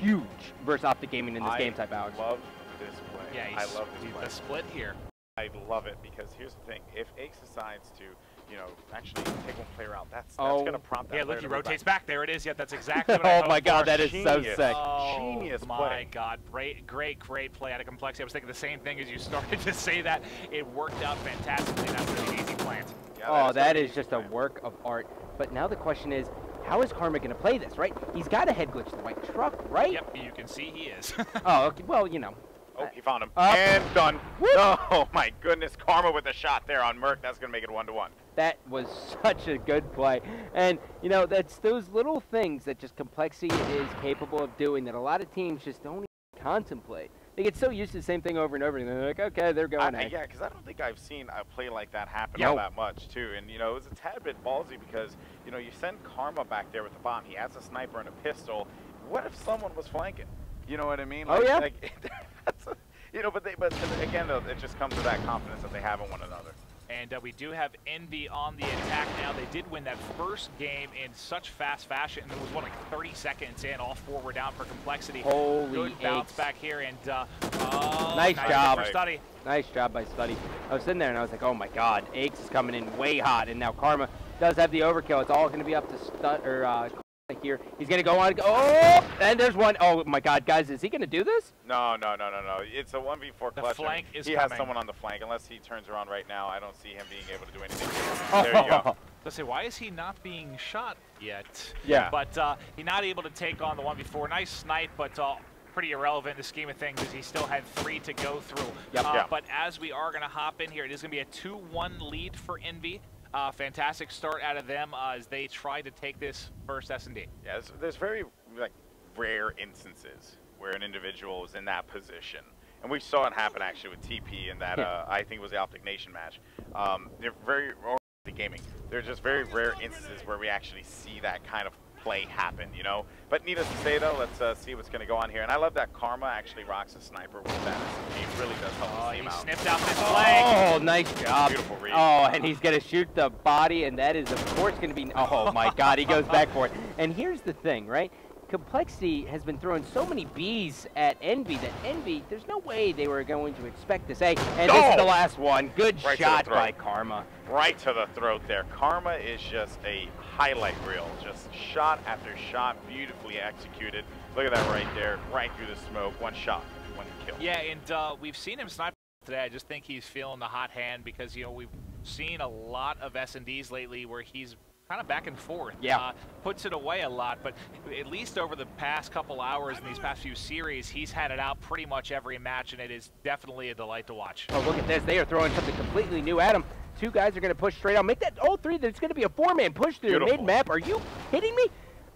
huge versus Optic Gaming in this game type, Alex. I love this play. Yeah, I love this play. The split here. I love it because here's the thing. If Aches decides to you know, actually take one player out. That's going to prompt that. Yeah, player look, he to move rotates back. There it is. Yeah, that's exactly what I Oh my God, for. that is so sick. Oh Genius my play. God, great play out of Complexity. I was thinking the same thing as you started to say that. It worked out fantastically. That's really an easy plant. Yeah, that is just a work of art. But now the question is, how is Karma going to play this, right? He's got to head glitch the white truck, right? Yep, you can see he is. Oh, okay. Well, you know. Oh, he found him. And done. Oh, my goodness. Karma with a shot there on Merc. That's going to make it 1-1. That was such a good play. And, you know, that's those little things that just Complexity is capable of doing that a lot of teams just don't even contemplate. They get so used to the same thing over and over, and they're like, okay, they're going ahead. Yeah, because I don't think I've seen a play like that happen all that much, too. And, you know, it was a tad bit ballsy because, you know, you send Karma back there with the bomb. He has a sniper and a pistol. What if someone was flanking? You know what I mean? Like, oh, yeah? You know, but again, though, it just comes to that confidence that they have in one another. And we do have Envy on the attack now. They did win that first game in such fast fashion. There was, what, like 30 seconds in. All four were down for Complexity. Holy Good bounce back here. And nice job for Study. Nice job by Study. I was sitting there and I was like, oh my God, Aches is coming in way hot. And now Karma does have the overkill. It's all going to be up to here. He's going to go on. Oh, and there's one. Oh my God, guys, is he going to do this? No. It's a 1v4 clutch. The flank is he coming. has someone on the flank. Unless he turns around right now, I don't see him being able to do anything. There you go. Let's say, why is he not being shot yet? Yeah. But he's not able to take on the 1v4. Nice snipe, but pretty irrelevant in the scheme of things as he still had 3 to go through. Yep. But as we are going to hop in here, it is going to be a 2-1 lead for Envy. Fantastic start out of them as they try to take this first S&D. Yeah, there's very rare instances where an individual is in that position. And we saw it happen actually with TP in that, I think it was the Optic Nation match. They're very, or the gaming, they're just very rare instances where we actually see that kind of play happen, you know? But needless to say though, let's see what's going to go on here. And I love that Karma actually rocks a sniper with that. It really does help the team out. He snipped out this flag. Oh, nice job. Beautiful read. Oh, and he's going to shoot the body, and that is, of course, going to be... Oh, my God, he goes back for it. And here's the thing, right? Complexity has been throwing so many Bs at Envy that Envy, there's no way they were going to expect this. Hey, and this is the last one. Good shot by Karma. Right to the throat there. Karma is just a highlight reel. Just shot after shot, beautifully executed. Look at that right there, right through the smoke. One shot, one kill. Yeah, and we've seen him snipe today. I just think he's feeling the hot hand because, you know, we've seen a lot of S&Ds lately where he's kind of back and forth. Yeah. Puts it away a lot, but at least over the past couple hours in these past few series, he's had it out pretty much every match, and it is definitely a delight to watch. Oh, look at this. They are throwing something completely new at him. 2 guys are going to push straight on. Make that all 3. There's going to be a 4-man push through the mid-map. Are you kidding me?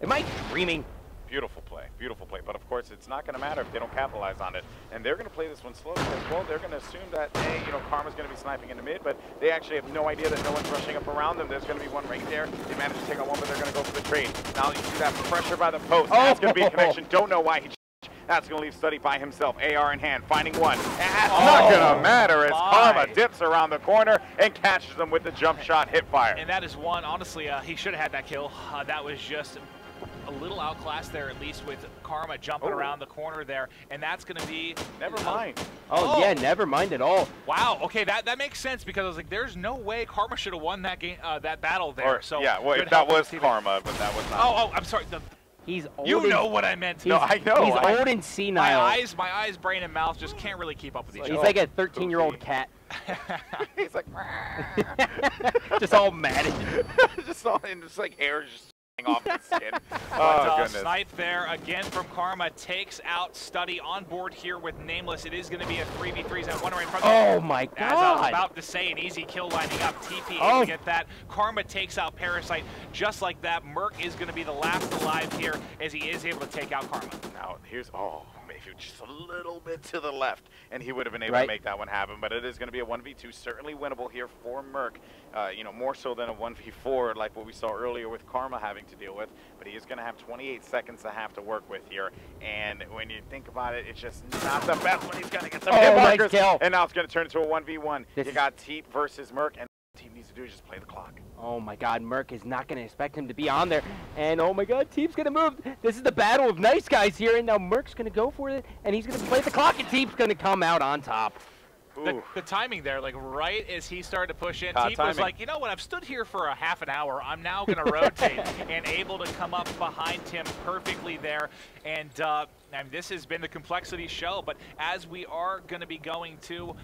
Am I dreaming? Beautiful play, beautiful play. But of course, it's not going to matter if they don't capitalize on it. And they're going to play this one slow because, well, they're going to assume that, hey, you know, Karma's going to be sniping in the mid, but they actually have no idea that no one's rushing up around them. There's going to be one right there. They managed to take on one, but they're going to go for the trade. Now you see that pressure by the post. That's going to be a connection. Don't know why he. That's going to leave Study by himself. AR in hand, finding one. And that's not going to matter as Karma dips around the corner and catches them with the jump shot hip fire. And that is one, honestly, he should have had that kill. That was just a little outclassed there, at least with Karma jumping around the corner there. And that's going to be... Never mind. Oh, yeah, never mind at all. Wow, okay, that makes sense because I was like, there's no way Karma should have won that game, that battle there. So yeah, well, if that was Karma, but that was not. Oh, I'm sorry. He's old. You know what I meant. No, I know. He's old and senile. My eyes, brain, and mouth just can't really keep up with each other. He's like a 13-year-old cat. He's like, just all mad. just like hair just off his skin. Oh, goodness. Snipe there again from Karma takes out Study on board here with Nameless. It is going to be a 3v3s and one right in front of Oh my God. As I was about to say, an easy kill lining up. TP able to get that. Karma takes out Parasite just like that. Merc is going to be the last alive here as he is able to take out Karma. Now here's maybe just a little bit to the left, and he would have been able to make that one happen. But it is going to be a 1v2, certainly winnable here for Merc. You know, more so than a 1v4 like what we saw earlier with Karma having to deal with. But he is going to have 28 seconds to have to work with here. And when you think about it, it's just not the best when he's going to get some hit markers. Nice and now it's going to turn into a 1v1. You got Teep versus Merc, and what the team needs to do is just play the clock. Oh my God, Merc is not going to expect him to be on there. And oh my God, Teep's going to move. This is the battle of nice guys here, and now Merc's going to go for it, and he's going to play the clock, and Teep's going to come out on top. The timing there, like right as he started to push in, Teep was timing. like, you know what, I've stood here for a half an hour. I'm now going to rotate and able to come up behind him perfectly there. And this has been the complexity show, but as we are going to be going to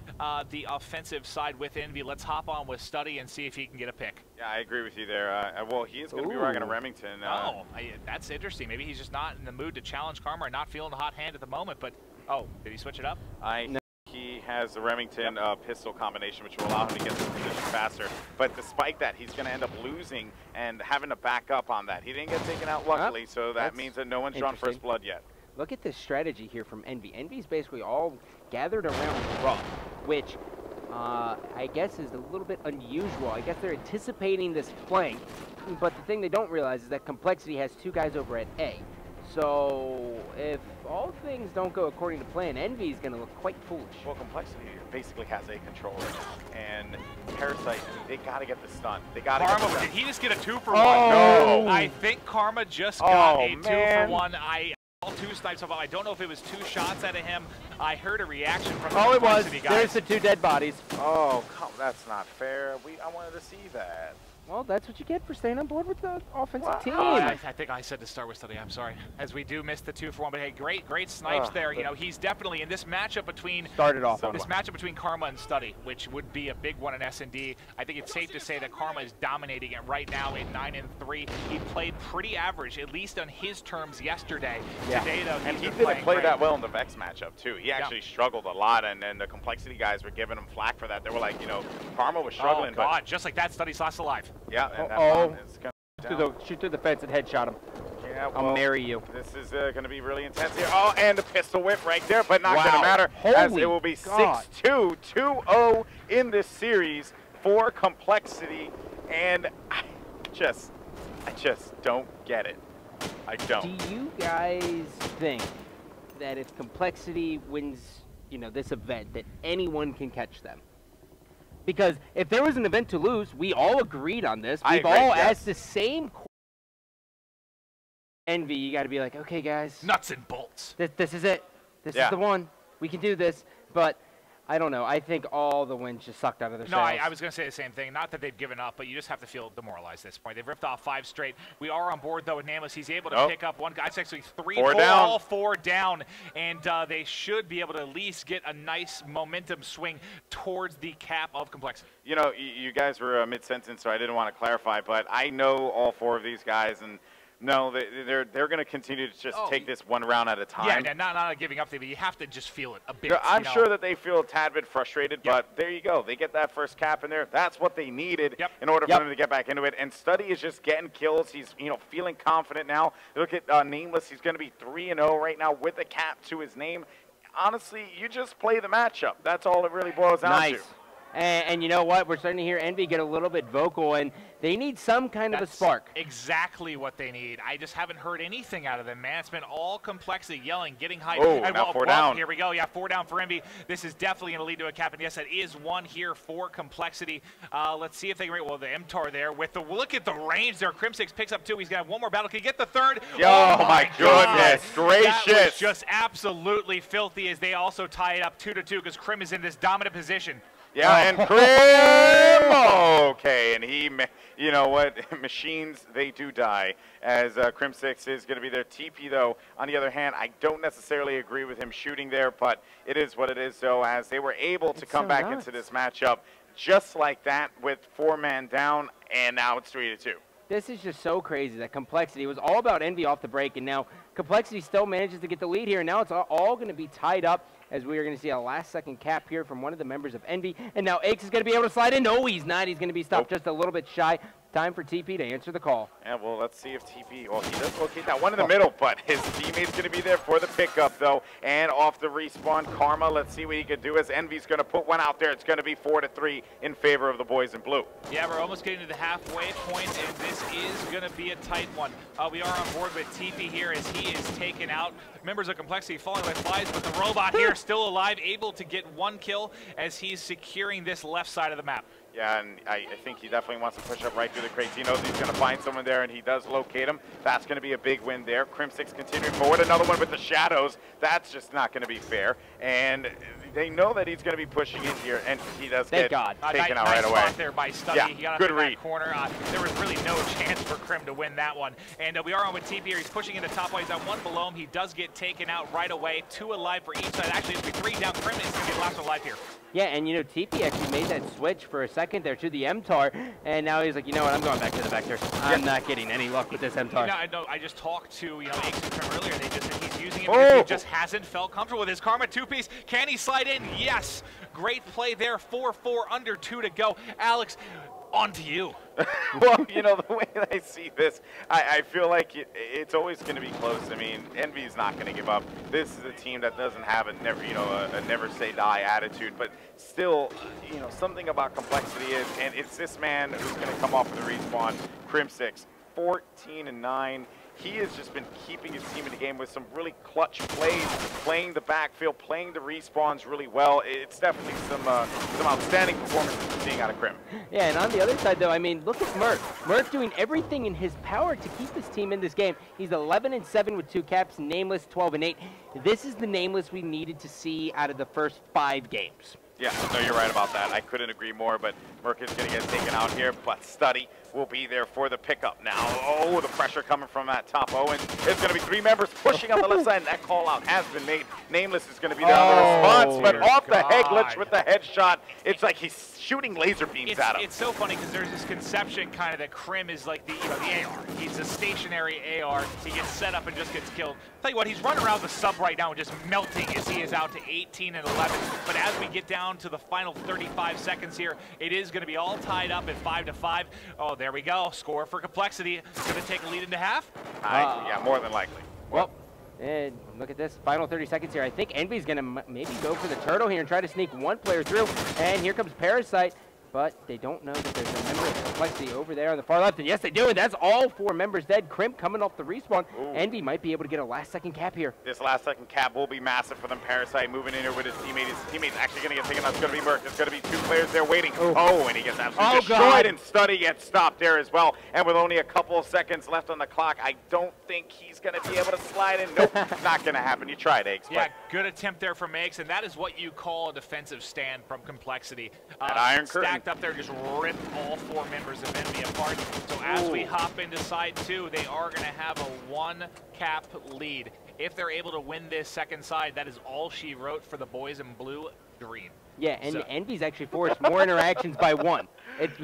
the offensive side with Envy, let's hop on with Study and see if he can get a pick. Yeah, I agree with you there. Well, he is going to be rocking a Remington. That's interesting. Maybe he's just not in the mood to challenge Karma or not feeling the hot hand at the moment, but, did he switch it up? He has the Remington pistol combination, which will allow him to get to the position faster. But despite that, he's going to end up losing and having to back up on that. He didn't get taken out, luckily, so that means that no one's drawn first blood yet. Look at this strategy here from Envy. Envy's basically all gathered around Rough, which I guess is a little bit unusual. I guess they're anticipating this flank, but the thing they don't realize is that Complexity has 2 guys over at A. So if all things don't go according to plan, Envy is going to look quite foolish. Well, Complexity basically has a controller, and Parasite, they got to get the stun. They got to get the stun. Did he just get a 2 for 1? No. I think Karma just got a 2 man. for 1. All 2 snipes of. I don't know if it was 2 shots out of him. I heard a reaction from the it was. Complexity guys. There's the 2 dead bodies. Oh, that's not fair. I wanted to see that. Well, that's what you get for staying on board with the offensive team. I think I said to start with Study. I'm sorry. As we do miss the 2 for 1, but hey, great snipes there. You know, he's definitely in this matchup between matchup between Karma and Study, which would be a big one in S&D. I think it's safe to say that Karma is dominating it right now in 9-3. He played pretty average, at least on his terms yesterday. Today, though, and he didn't play that well in the Vex matchup too. He actually struggled a lot, and the Complexity guys were giving him flack for that. They were like, you know, Karma was struggling. Oh God, just like that, Study's last alive. Yeah, and that bomb is gonna shoot through the fence and headshot him. Yeah, well, I'll marry you. This is going to be really intense here. Oh, and the pistol whip right there, but not going to matter, as it will be 6-2, 2-0 in this series for Complexity, and I just don't get it. I don't. Do you guys think that if Complexity wins, you know, this event, that anyone can catch them? Because if there was an event to lose, we all agreed on this. We've all asked the same question. Envy, you got to be like, okay, guys. Nuts and bolts. This is it. This is the one. We can do this. But I don't know. I think all the wins just sucked out of their sails. I was going to say the same thing. Not that they've given up, but you just have to feel demoralized at this point. They've ripped off 5 straight. We are on board, though, with Nameless. He's able to pick up 1 guy. It's actually 4 down. All 4 down. And they should be able to at least get a nice momentum swing towards the cap of Complexity. You know, you guys were mid-sentence, so I didn't want to clarify, but I know all 4 of these guys, and no, they're going to continue to just take this 1 round at a time. Yeah, not giving up, but you have to just feel it a bit. I'm sure that they feel a tad bit frustrated, but there you go. They get that first cap in there. That's what they needed in order for them to get back into it. And Study is just getting kills. He's feeling confident now. Look at Nameless. He's going to be 3-0 right now with a cap to his name. Honestly, you just play the matchup. That's all it really boils down to. And you know what? We're starting to hear Envy get a little bit vocal, and they need some kind of a spark. Exactly what they need. I just haven't heard anything out of them, man. It's been all Complexity, yelling, getting hyped. Oh, now 4 down. Here we go. Yeah, 4 down for Envy. This is definitely going to lead to a cap, and yes, that is 1 here for Complexity. Let's see if they can rate. Well, the MTAR there with the look at the range there. Crimsix picks up 2. He's got 1 more battle. Can he get the 3rd? Oh my goodness gracious! That was just absolutely filthy as they also tie it up 2-2 because Crim is in this dominant position. Yeah, and Crim, okay, and he, you know what, machines, they do die, as Crimsix is going to be their TP, though. On the other hand, I don't necessarily agree with him shooting there, but it is what it is, though, as they were able to come back into this matchup just like that with 4-man down, and now it's 3-2. This is just so crazy that Complexity was all about Envy off the break, and now Complexity still manages to get the lead here, and now it's all going to be tied up as we are going to see a last-second cap here from one of the members of Envy. And now Aches is going to be able to slide in. No, he's not. He's going to be stopped just a little bit shy. Time for TP to answer the call. Yeah, well, let's see if TP, well, he does locate that one in the middle, but his teammate's going to be there for the pickup, though. And off the respawn, Karma, let's see what he can do as Envy's going to put one out there. It's going to be 4-3 in favor of the boys in blue. Yeah, we're almost getting to the halfway point, and this is going to be a tight one. We are on board with TP here as he is taken out. Members of Complexity falling like flies, but the robot here still alive, able to get 1 kill as he's securing this left side of the map. Yeah, and I think he definitely wants to push up right through the crates. He knows he's going to find someone there, and he does locate him. That's going to be a big win there. Crimsix continuing forward. Another one with the shadows. That's just not going to be fair. And they know that he's going to be pushing in here, and he does get taken out right away. Nice spot there by Study. Yeah, he got good up in read. that corner. There was really no chance for Crim to win that one. And we are on with TP here. He's pushing into top white. He's got one below him. He does get taken out right away. 2 alive for each side. Actually, it'll be 3 down. Crim is going to be the last one alive here. Yeah, and you know, TP actually made that switch for a second there to the MTAR, and now he's like, you know what, I'm going back to the Vector. I'm not getting any luck with this MTAR. You know, I just talked to, Aix and Crim earlier. They just said he's using it because he just hasn't felt comfortable with his Karma 2-piece. Can he slide in? Yes. Great play there. 4-4, under 2 to go. Alex, on to you. Well, you know, the way that I see this, I feel like it's always going to be close. I mean, Envy is not going to give up. This is a team that doesn't have a never say die attitude, but still, something about Complexity is, and it's this man who's going to come off of the respawn, Crimsix, 14-9. He has just been keeping his team in the game with some really clutch plays, playing the backfield, playing the respawns really well. It's definitely some outstanding performances we're seeing out of Crim. Yeah, and on the other side, though, I mean, look at Merc. Merc doing everything in his power to keep his team in this game. He's 11-7 with 2 caps, Nameless 12-8. This is the Nameless we needed to see out of the first 5 games. Yeah, no, you're right about that. I couldn't agree more, but Merc is going to get taken out here, but Study will be there for the pickup now. Oh, the pressure coming from that top Owen. It's going to be 3 members pushing on the left side, and that call out has been made. Nameless is going to be there on the response, but off the head glitch with the headshot. It's like he's shooting laser beams at him. It's so funny because there's this conception kind of that Crim is like the AR. He's a stationary AR. He gets set up and just gets killed. Tell you what, he's running around the sub right now and just melting as he is out to 18-11. But as we get down to the final 35 seconds here, it is going to be all tied up at 5-5. Oh, there we go. Score for Complexity. Going to take a lead into half? Yeah, more than likely. Well, and look at this. Final 30 seconds here. I think Envy's going to maybe go for the turtle here and try to sneak one player through. And here comes Parasite. But they don't know that there's a member of Complexity over there on the far left. And yes, they do. And that's all 4 members dead. Crimp coming off the respawn. Ooh. Envy might be able to get a last-second cap here. This last-second cap will be massive for them. Parasite moving in here with his teammate. His teammate's actually going to get taken out. It's going to be Merc. There's going to be 2 players there waiting. Ooh. Oh, and he gets absolutely destroyed. God. And Study gets stopped there as well. And with only a couple of seconds left on the clock, I don't think he's going to be able to slide in. Nope, not going to happen. You tried, Aix. Yeah, good attempt there from Aix, and that is what you call a defensive stand from Complexity. That Iron Curtain. Stacked up there, just ripped all 4 members of Envy apart. So as we hop into side 2, they are going to have a 1-cap lead. If they're able to win this second side, that is all she wrote for the boys in blue. Dream. Yeah, and Envy's actually forced more interactions by 1.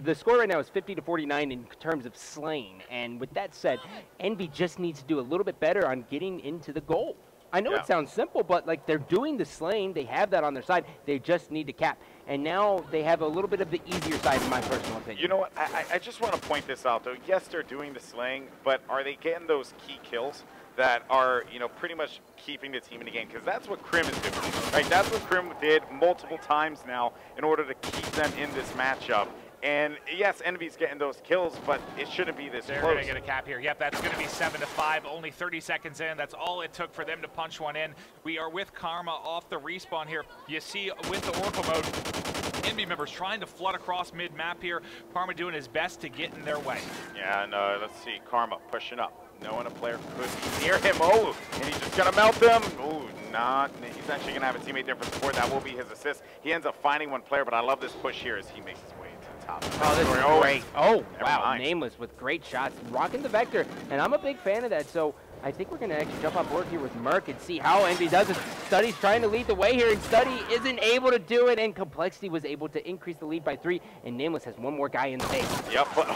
The score right now is 50-49 in terms of slain. And with that said, Envy just needs to do a little bit better on getting into the goal. I know it sounds simple, but like they're doing the slaying. They have that on their side. They just need to cap. And now they have a little bit of the easier side, in my personal opinion. You know what? I just want to point this out, though. Yes, they're doing the slaying, but are they getting those key kills that are, pretty much keeping the team in the game? Because that's what Crim is doing. Right? That's what Crim did multiple times now in order to keep them in this matchup. And yes, Envy's getting those kills, but it shouldn't be this close. They're going to get a cap here. Yep, that's going to be 7-5. Only 30 seconds in. That's all it took for them to punch one in. We are with Karma off the respawn here. You see with the Oracle mode, Envy members trying to flood across mid-map here. Karma doing his best to get in their way. Yeah, and let's see. Karma pushing up. Knowing a player could be near him. Oh, and he's just going to melt them. Oh, not. He's actually going to have a teammate there for support. That will be his assist. He ends up finding one player, but I love this push here as he makes his way to the top. Oh, this is great. Oh, wow. Mind. Nameless with great shots. Rocking the Vector. And I'm a big fan of that. So I think we're going to actually jump on board here with Merc and see how Envy does it. Study's trying to lead the way here, and Study isn't able to do it, and Complexity was able to increase the lead by 3, and Nameless has 1 more guy in the base. Yep, but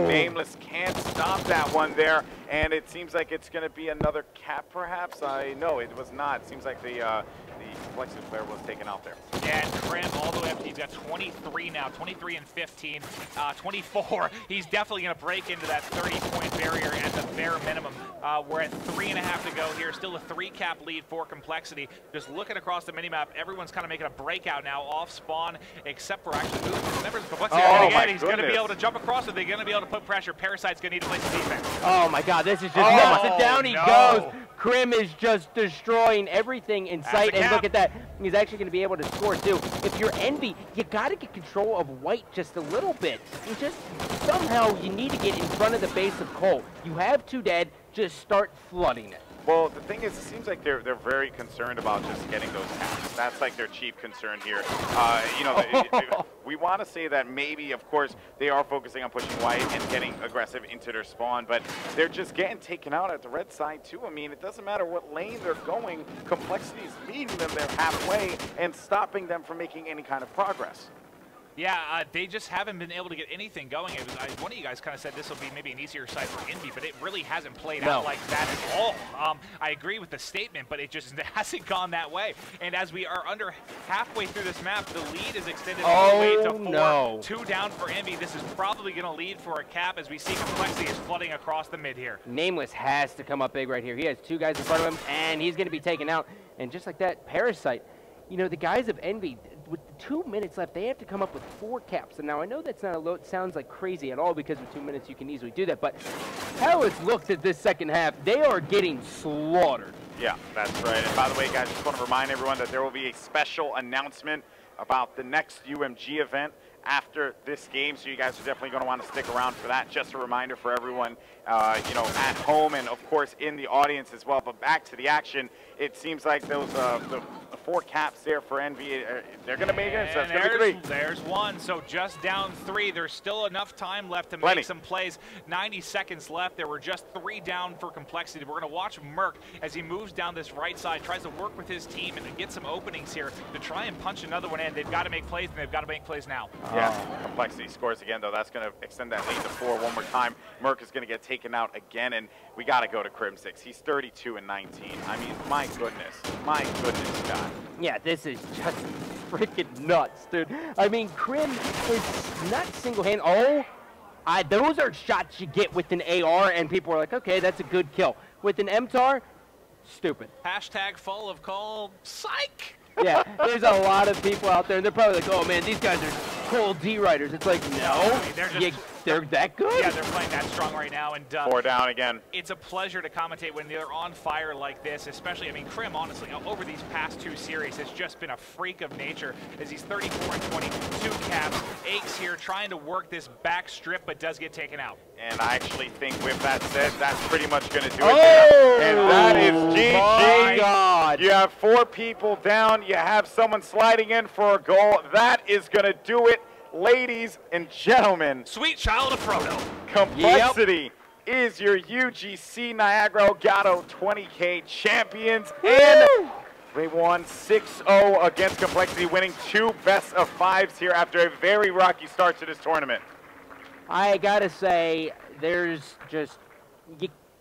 Nameless can't stop that one there, and it seems like it's going to be another cap, perhaps. No, it was not. It seems like the Complexity player was taken out there. Yeah, and Crim all the way up. He's got 23 now, 23 and 15, 24. He's definitely going to break into that 30-point barrier at the bare minimum. We're at 3.5 to go here. Still a 3-cap lead for Complexity. Just looking across the minimap, everyone's kind of making a breakout now off spawn, except for actually moving members of Complexity. Again, he's going to be able to jump across it. They're going to be able to put pressure. Parasite's going to need to play some defense. Oh my God, this is just nuts. And down he goes. Crim is just destroying everything in sight, and look at that. He's actually going to be able to score too. If you're Envy, you got to get control of white just a little bit. And just somehow you need to get in front of the base of Cole. You have 2 dead, just start flooding it. Well, the thing is, it seems like they're very concerned about just getting those caps. That's like their chief concern here. You know, we want to say that maybe, of course, they are focusing on pushing white and getting aggressive into their spawn, but they're just getting taken out at the red side too. I mean, it doesn't matter what lane they're going. Complexity is meeting them there halfway and stopping them from making any kind of progress. Yeah, they just haven't been able to get anything going. One of you guys kind of said this will be maybe an easier side for Envy, but it really hasn't played out like that at all. I agree with the statement, but it just hasn't gone that way. And as we are under halfway through this map, the lead is extended all the way to 4. No. 2 down for Envy. This is probably going to lead for a cap as we see Complexity is flooding across the mid here. Nameless has to come up big right here. He has 2 guys in front of him, and he's going to be taken out. And just like that, Parasite, you know, the guys of Envy, with 2 minutes left, they have to come up with 4 caps. And now I know that's not a lot, it sounds like crazy at all, because with 2 minutes you can easily do that. But how it's looked at this second half, they are getting slaughtered. Yeah, that's right. And by the way, guys, just want to remind everyone that there will be a special announcement about the next UMG event after this game, so you guys are definitely going to want to stick around for that. Just a reminder for everyone, you know, at home and of course in the audience as well. But back to the action, it seems like those the 4 caps there for Envy, they're going to make it. So it's going to be 3. There's 1. So just down 3. There's still enough time left to make some plays. 90 seconds left. There were just 3 down for Complexity. We're going to watch Merc as he moves down this right side, tries to work with his team and get some openings here to try and punch another one in. They've got to make plays, and they've got to make plays now. Yeah, Complexity scores again, though. That's going to extend that lead to 4 one more time. Merc is going to get taken out again, and we got to go to Crimsix. He's 32 and 19. I mean, my goodness, Scott. Yeah, this is just freaking nuts, dude. I mean, Crim is not single-handed. Those are shots you get with an AR, and people are like, okay, that's a good kill. With an MTAR, stupid. Hashtag full of call, psych! Yeah, there's a lot of people out there, and they're probably like, oh man, these guys are cold D-Riders. It's like, no, they're that good? Yeah, they're playing that strong right now. And 4 down again. It's a pleasure to commentate when they're on fire like this, especially, I mean, Crim, honestly, over these past 2 series, has just been a freak of nature as he's 34 and 20, 2 caps. Aches here trying to work this back strip, but does get taken out. And I actually think with that said, that's pretty much going to do it there. And that is GG. My God. You have 4 people down. You have someone sliding in for a goal. That is going to do it, ladies and gentlemen. Sweet child of Frodo. Complexity is your UGC Niagara Elgato 20K champions. And they won 6-0 against Complexity, winning 2 best of 5s here after a very rocky start to this tournament. I gotta say, there's just,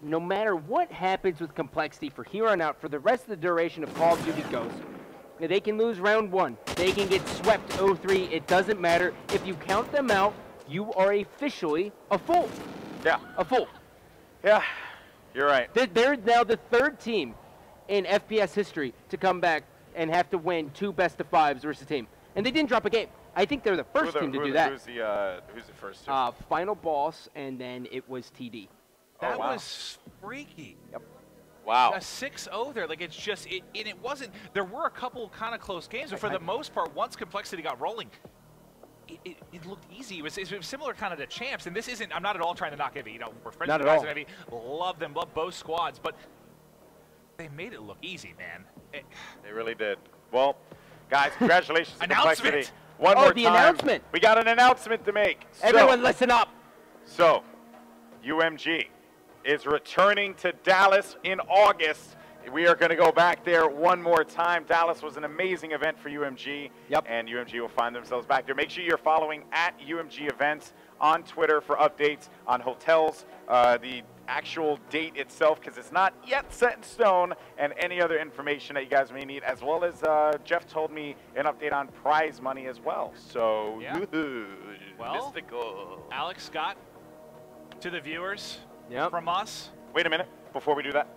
no matter what happens with Complexity for here on out, for the rest of the duration of Call of Duty Ghosts, they can lose round 1, they can get swept 0-3, it doesn't matter. If you count them out, you are officially a fool. Yeah. A fool. Yeah, you're right. They're now the 3rd team in FPS history to come back and have to win 2 best of 5s versus a team. And they didn't drop a game. I think they're the first team to do that. Who's the first team? Final Boss, and then it was TD. That was freaky. Yep. Wow. A 6-0 there. Like, it's just, it wasn't, there were a couple kind of close games, but for the most part, once Complexity got rolling, it looked easy. It was similar kind of to Champs, and this isn't, I'm not at all trying to knock Envy. You know, we're friends with guys at Envy. Love them, love both squads, but they made it look easy, man. They really did. Well, guys, congratulations to Complexity. One more time. Announcement. We got an announcement to make. Everyone listen up. So, UMG is returning to Dallas in August. We are going to go back there one more time. Dallas was an amazing event for UMG. Yep. And UMG will find themselves back there. Make sure you're following at UMG Events on Twitter for updates on hotels, the actual date itself, because it's not yet set in stone, and any other information that you guys may need, as well as Jeff told me an update on prize money as well. So, yeah. Well, mystical. Alex, Scott, to the viewers from us. Wait a minute, before we do that.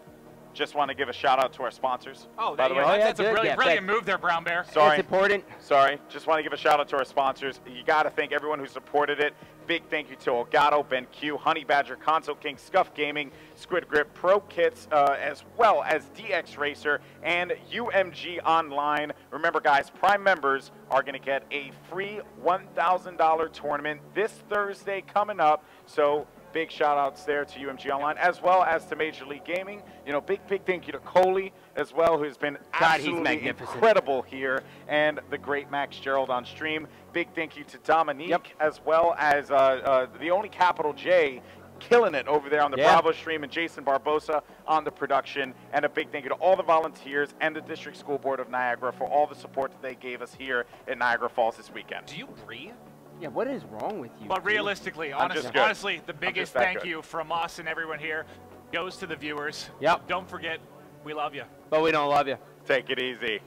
Just want to give a shout out to our sponsors. Oh, by the way. that's a good. brilliant move there, Brown Bear. Sorry. It's important. Sorry. Just want to give a shout out to our sponsors. You got to thank everyone who supported it. Big thank you to Elgato, BenQ, Honey Badger, Console King, Scuff Gaming, Squid Grip, Pro Kits, as well as DX Racer and UMG Online. Remember, guys, Prime members are going to get a free $1,000 tournament this Thursday coming up. So big shout outs there to UMG Online, as well as to Major League Gaming. You know, big thank you to Coley as well, who's been absolutely incredible here, and the great Max Gerald on stream. Big thank you to Dominique, as well as the only capital J, killing it over there on the Bravo stream, and Jason Barbosa on the production. And a big thank you to all the volunteers and the District School Board of Niagara for all the support that they gave us here at Niagara Falls this weekend. Do you breathe? Yeah, what is wrong with you? But realistically, honestly, the biggest thank you from us and everyone here goes to the viewers. Yep. Don't forget, we love you. But we don't love you. Take it easy.